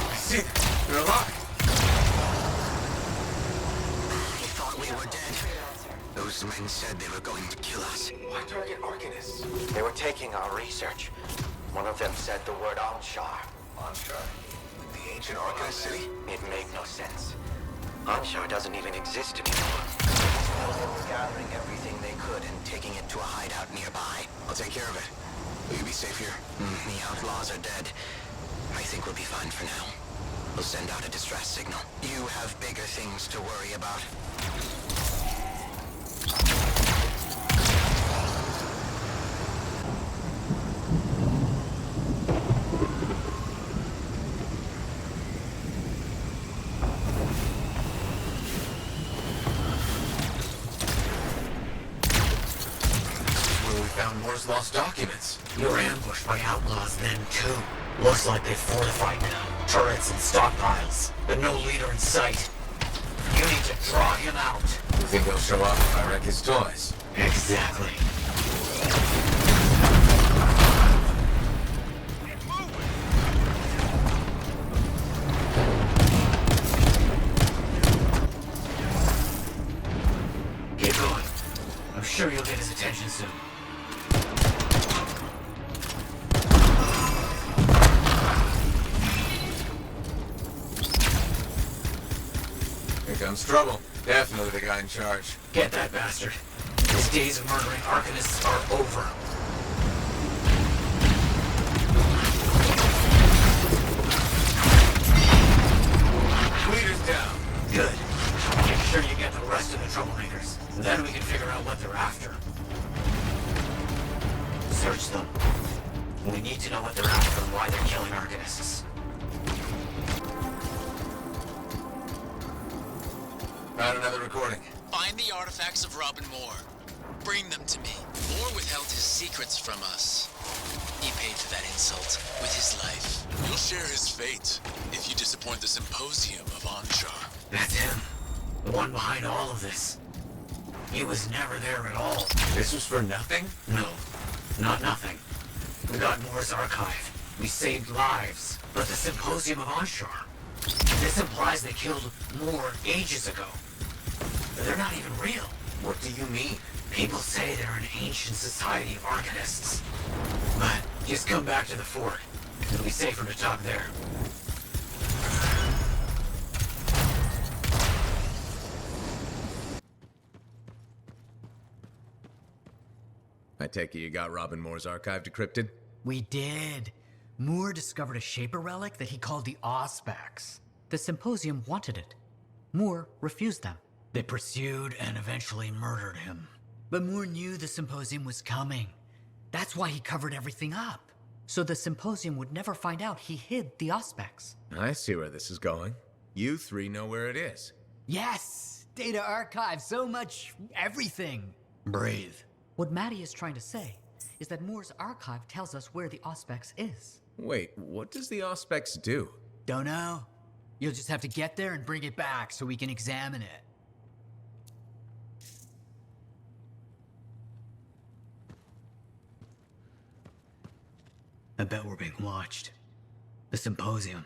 Speaker 2: I see them. They're alive.
Speaker 6: We thought we were dead. Those men said they were going to kill us.
Speaker 2: Why target Arcanists?
Speaker 7: They were taking our research. One of them said the word Anshar.
Speaker 2: Anshar? The ancient Arcanist city?
Speaker 7: It made no sense. Anshar doesn't even exist anymore. They were gathering everything they could and taking it to a hideout nearby.
Speaker 6: I'll take care of it. Will you be safe here?
Speaker 7: The outlaws are dead. I think we'll be fine for now. We'll send out a distress signal. You have bigger things to worry about.
Speaker 2: Found Moore's lost documents.
Speaker 1: You were ambushed by outlaws then, too. Looks like they've fortified now. Turrets and stockpiles, but no leader in sight. You need to draw him out.
Speaker 2: You think he'll show up if I wreck his toys?
Speaker 1: Exactly. Keep going. I'm sure you'll get his attention soon.
Speaker 2: Here comes trouble. Definitely the guy in charge.
Speaker 1: Get that bastard. His days of murdering Arcanists are over.
Speaker 2: Leader's down.
Speaker 1: Good. Make sure you get the rest of the troublemakers. Then we can figure out what they're after. Search them. We need to know what they're after and why they're killing Arcanists.
Speaker 2: Found another recording.
Speaker 6: Find the artifacts of Robin Moore. Bring them to me. Moore withheld his secrets from us. He paid for that insult with his life.
Speaker 5: You'll share his fate if you disappoint the Symposium of Anshar.
Speaker 1: That's him. The one behind all of this. He was never there at all.
Speaker 2: This was for nothing?
Speaker 1: No, not nothing. We got Moore's archive. We saved lives. But the Symposium of Anshar. This implies they killed Moore ages ago. They're not even real.
Speaker 2: What do you mean?
Speaker 1: People say they're an ancient society of Arcanists. But just come back to the fort. It'll be safer to talk there.
Speaker 8: I take it you got Robin Moore's archive decrypted?
Speaker 3: We did. Moore discovered a Shaper relic that he called the Auspex. The Symposium wanted it. Moore refused them.
Speaker 1: They pursued and eventually murdered him.
Speaker 3: But Moore knew the Symposium was coming. That's why he covered everything up. So the Symposium would never find out he hid the Auspex.
Speaker 8: I see where this is going. You three know where it is.
Speaker 3: Yes! Data archive, so much everything.
Speaker 1: Breathe.
Speaker 3: What Maddie is trying to say is that Moore's archive tells us where the Auspex is.
Speaker 8: Wait, what does the Auspex do?
Speaker 3: Don't know. You'll just have to get there and bring it back so we can examine it.
Speaker 1: I bet we're being watched. The Symposium.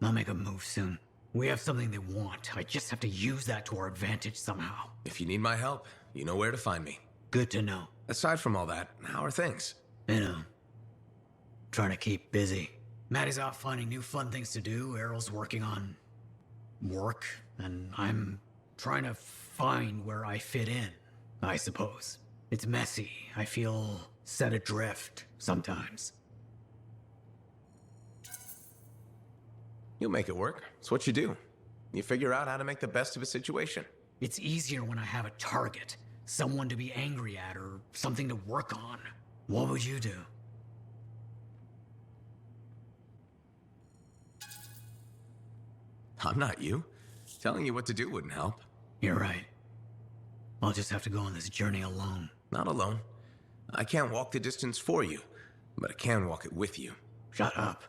Speaker 1: I'll make a move soon. We have something they want. I just have to use that to our advantage somehow.
Speaker 8: If you need my help, you know where to find me.
Speaker 1: Good to know.
Speaker 8: Aside from all that, how are things?
Speaker 1: You know, trying to keep busy. Maddie's out finding new fun things to do. Errol's working on work, and I'm trying to find where I fit in, I suppose. It's messy. I feel set adrift sometimes.
Speaker 8: You'll make it work. It's what you do. You figure out how to make the best of a situation.
Speaker 1: It's easier when I have a target, someone to be angry at or something to work on. What would you do?
Speaker 8: I'm not you. Telling you what to do wouldn't help.
Speaker 1: You're right. I'll just have to go on this journey alone.
Speaker 8: Not alone. I can't walk the distance for you, but I can walk it with you.
Speaker 1: Shut up.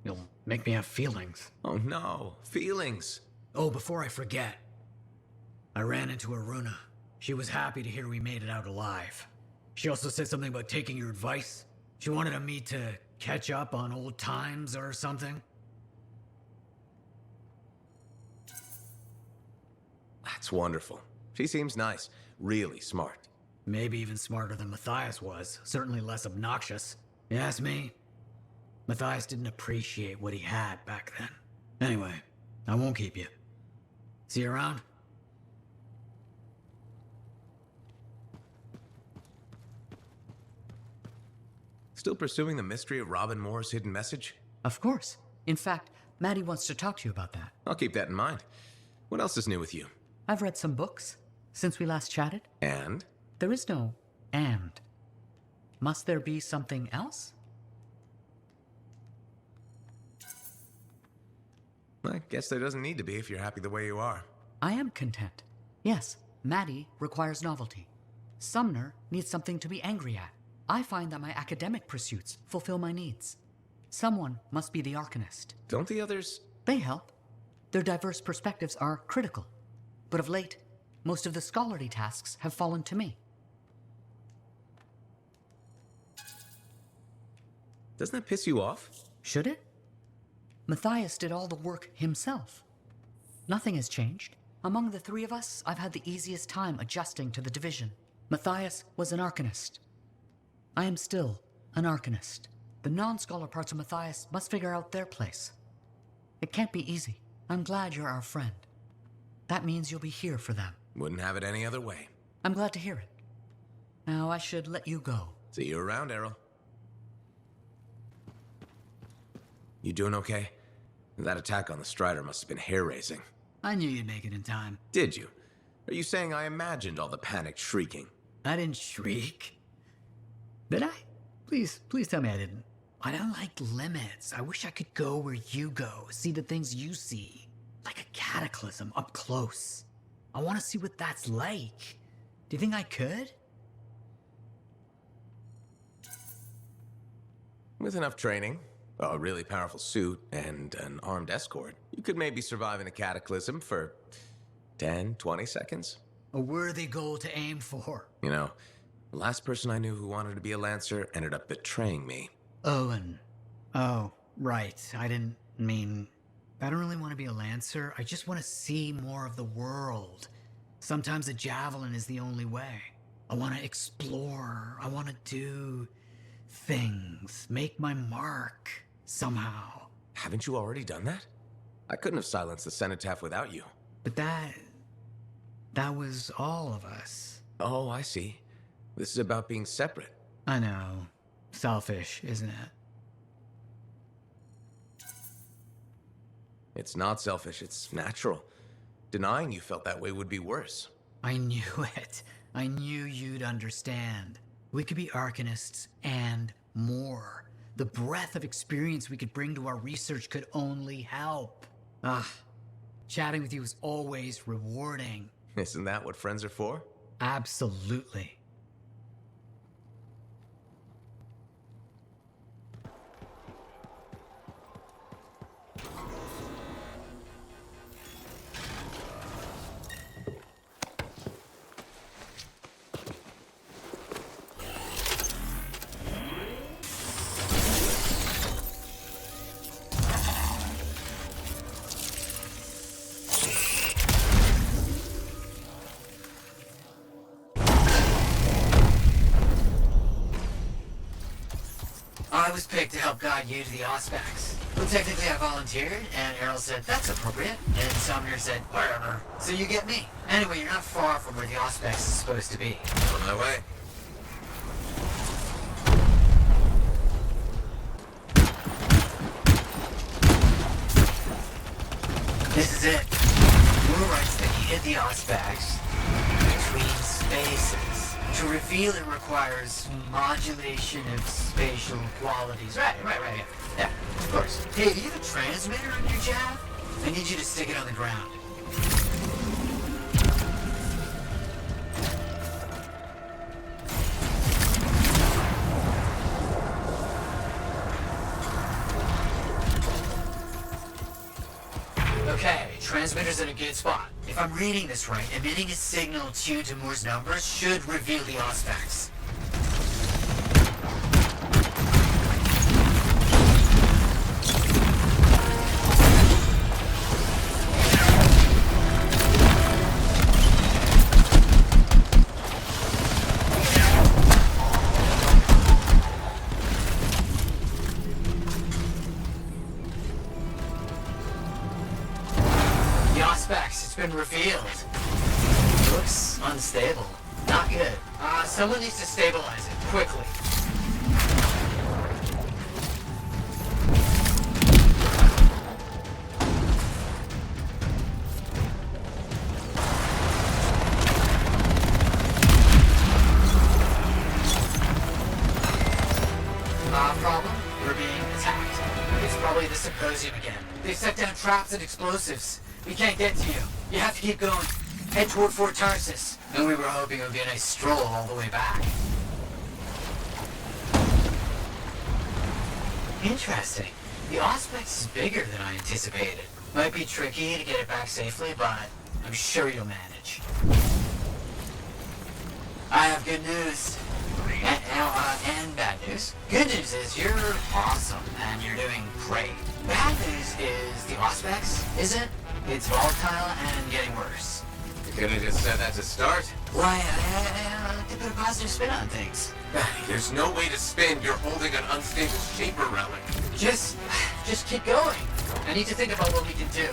Speaker 1: You'll make me have feelings.
Speaker 8: Oh no, feelings.
Speaker 1: Oh, before I forget. I ran into Aruna. She was happy to hear we made it out alive. She also said something about taking your advice. She wanted me to catch up on old times or something.
Speaker 8: That's wonderful. She seems nice. Really smart.
Speaker 1: Maybe even smarter than Matthias was. Certainly less obnoxious. You ask me? Matthias didn't appreciate what he had back then. Anyway, I won't keep you. See you around?
Speaker 8: Still pursuing the mystery of Robin Moore's hidden message?
Speaker 3: Of course. In fact, Maddie wants to talk to you about that.
Speaker 8: I'll keep that in mind. What else is new with you?
Speaker 3: I've read some books since we last chatted.
Speaker 8: And?
Speaker 3: There is no and. Must there be something else?
Speaker 8: I guess there doesn't need to be if you're happy the way you are.
Speaker 3: I am content. Yes, Maddie requires novelty. Sumner needs something to be angry at. I find that my academic pursuits fulfill my needs. Someone must be the Arcanist.
Speaker 8: Don't the others?
Speaker 3: They help. Their diverse perspectives are critical. But of late, most of the scholarly tasks have fallen to me.
Speaker 8: Doesn't that piss you off?
Speaker 3: Should it? Matthias did all the work himself. Nothing has changed. Among the three of us, I've had the easiest time adjusting to the division. Matthias was an Arcanist. I am still an Arcanist. The non-scholar parts of Matthias must figure out their place. It can't be easy. I'm glad you're our friend. That means you'll be here for them.
Speaker 8: Wouldn't have it any other way.
Speaker 3: I'm glad to hear it. Now I should let you go.
Speaker 8: See you around, Errol. You doing okay? That attack on the Strider must have been hair-raising.
Speaker 1: I knew you'd make it in time.
Speaker 8: Did you? Are you saying I imagined all the panicked shrieking?
Speaker 1: I didn't shriek. Did I? Please tell me I didn't. I don't like limits. I wish I could go where you go, see the things you see. Like a cataclysm up close. I want to see what that's like. Do you think I could?
Speaker 8: With enough training, a really powerful suit, and an armed escort, you could maybe survive in a cataclysm for 10, 20 seconds.
Speaker 1: A worthy goal to aim for.
Speaker 8: You know, the last person I knew who wanted to be a Lancer ended up betraying me.
Speaker 1: Owen. Oh, right. I didn't mean... I don't really want to be a Lancer. I just want to see more of the world. Sometimes a javelin is the only way. I want to explore. I want to do things. Make my mark. Somehow.
Speaker 8: Haven't you already done that? I couldn't have silenced the cenotaph without you.
Speaker 1: But that was all of us.
Speaker 8: Oh, I see. This is about being separate.
Speaker 1: I know. Selfish, isn't it?
Speaker 8: It's not selfish, it's natural. Denying you felt that way would be worse.
Speaker 1: I knew it. I knew you'd understand. We could be Arcanists and more. The breadth of experience we could bring to our research could only help. Chatting with you is always rewarding.
Speaker 8: Isn't that what friends are for?
Speaker 1: Absolutely. I was picked to help guide you to the Auspex. Well, technically I volunteered, and Errol said, that's appropriate, and Sumner said, whatever. So you get me. Anyway, you're not far from where the Auspex is supposed to be.
Speaker 2: On my way.
Speaker 1: This is it. Moore writes that he hid the Auspex between spaces. To reveal it requires modulation of spatial qualities. Right. Yeah, of course. Hey, do you have a transmitter on your jab? I need you to stick it on the ground. Okay, transmitter's in a good spot. If I'm reading this right, emitting a signal tuned to Moore's numbers should reveal the Auspex. It's been revealed. Looks unstable. Not good. Someone needs to stabilize it, quickly. Problem? We're being attacked. It's probably the Symposium again. They've set down traps and explosives. We can't get to you. You have to keep going. Head toward Fort Tarsus. And we were hoping it would be a nice stroll all the way back. Interesting. The Auspex is bigger than I anticipated. Might be tricky to get it back safely, but I'm sure you'll manage. I have good news. And bad news. Good news is you're awesome, and you're doing great. Bad news is the Auspex isn't. It's volatile and getting worse.
Speaker 2: You could have just said that to start.
Speaker 1: Why, to put a positive spin on things.
Speaker 2: There's no way to spin. You're holding an unstable shaper relic.
Speaker 1: Just keep going. I need to think about what we can do.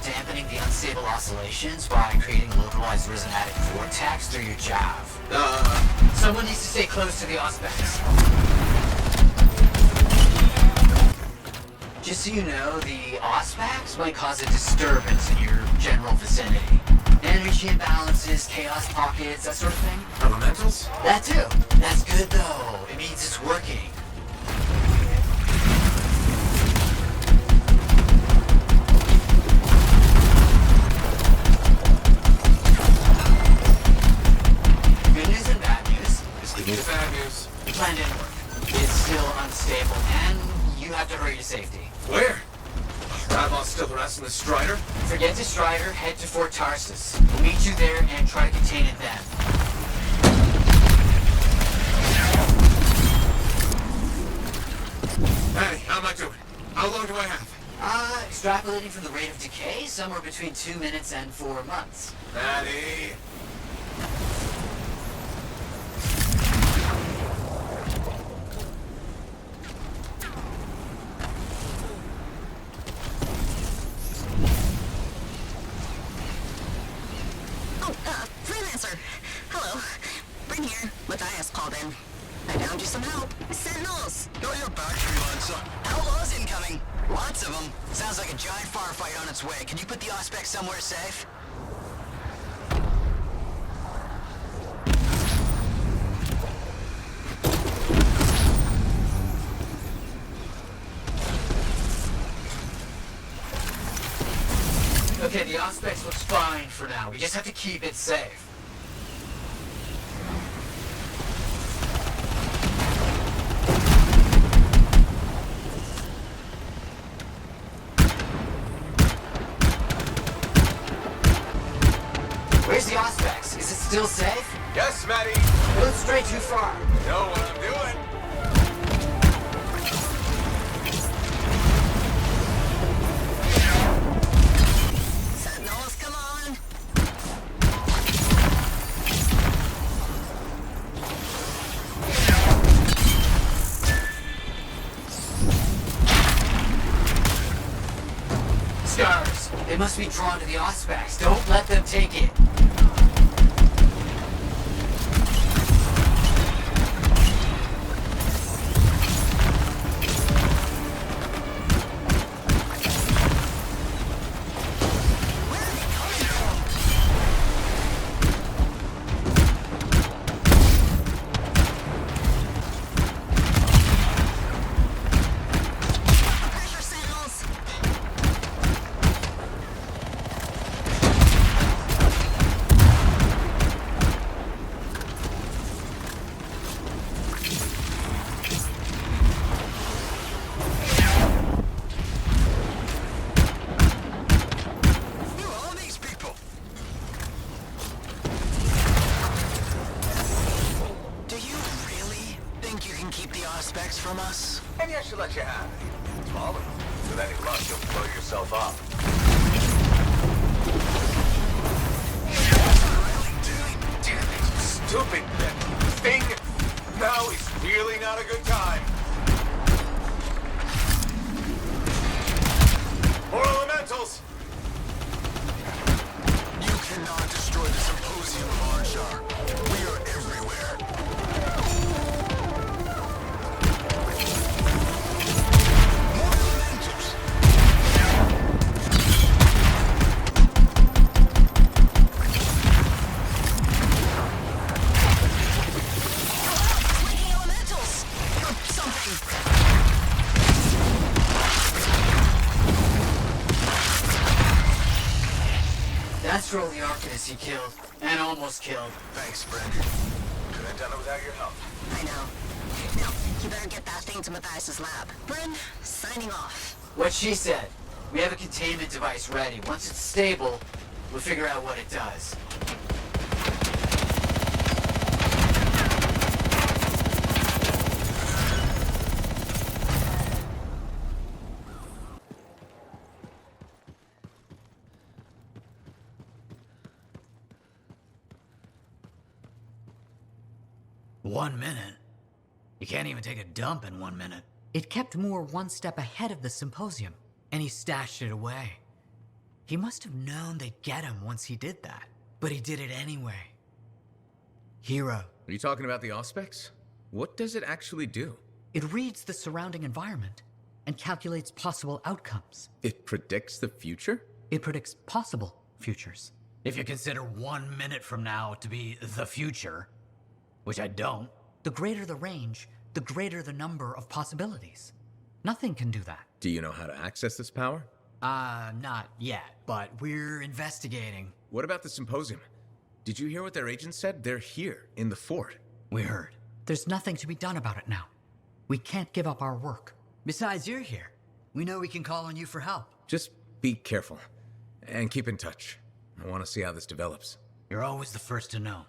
Speaker 1: Dampening the unstable oscillations by creating a localized resonatic vortex through your jav. Someone needs to stay close to the Auspex. Just so you know, the Auspex might cause a disturbance in your general vicinity. Energy imbalances, chaos pockets, that sort of thing.
Speaker 2: Elementals?
Speaker 1: That too. That's good though. It means it's working.
Speaker 2: The bad news.
Speaker 1: Plan didn't work. It's still unstable, and you have to hurry to safety.
Speaker 2: Where? Radloff's still harassing the Strider?
Speaker 1: Forget the Strider, head to Fort Tarsus. We'll meet you there and try to contain it then.
Speaker 2: Hey, how am I doing? How long do I have?
Speaker 1: Extrapolating from the rate of decay, somewhere between 2 minutes and 4 months.
Speaker 2: Maddie.
Speaker 9: Freelancer! Hello. Bring here. Matthias called in. I found you some help. Sentinels!
Speaker 10: Got your back, freelancer.
Speaker 9: Outlaws incoming! Lots of them. Sounds like a giant firefight on its way. Can you put the Auspex somewhere safe?
Speaker 1: Okay, the Auspex looks fine for now. We just have to keep it safe. Where's the Auspex? Is it still safe?
Speaker 2: Yes, Maddie.
Speaker 1: It looks straight too far.
Speaker 2: You know what I'm doing.
Speaker 9: Sentinels, come on!
Speaker 1: Stars. They must be drawn to the Auspex. Don't let them take it.
Speaker 9: From us?
Speaker 10: Maybe I should let you have it. Small enough. With any luck, you'll blow yourself up. Damn it, you stupid thing! Now is really not a good time. More elementals! You cannot destroy the symposium of Archar. We are everywhere.
Speaker 1: That's for all the Arcanist he killed, and almost killed.
Speaker 10: Thanks, friend. Couldn't have done it without your help.
Speaker 9: I know. Now, you better get that thing to Matthias' lab. Bryn, signing off.
Speaker 1: What she said. We have a containment device ready. Once it's stable, we'll figure out what it does. One minute? You can't even take a dump in 1 minute.
Speaker 3: It kept Moore one step ahead of the symposium.
Speaker 1: And he stashed it away. He must have known they'd get him once he did that. But he did it anyway. Hero.
Speaker 8: Are you talking about the Auspex? What does it actually do?
Speaker 3: It reads the surrounding environment and calculates possible outcomes.
Speaker 8: It predicts the future?
Speaker 3: It predicts possible futures.
Speaker 1: If you consider 1 minute from now to be the future, which I don't.
Speaker 3: The greater the range, the greater the number of possibilities. Nothing can do that.
Speaker 8: Do you know how to access this power?
Speaker 1: Not yet, but we're investigating.
Speaker 8: What about the symposium? Did you hear what their agent said? They're here, in the fort.
Speaker 1: We heard.
Speaker 3: There's nothing to be done about it now. We can't give up our work.
Speaker 1: Besides, you're here. We know we can call on you for help.
Speaker 8: Just be careful. And keep in touch. I want to see how this develops.
Speaker 1: You're always the first to know.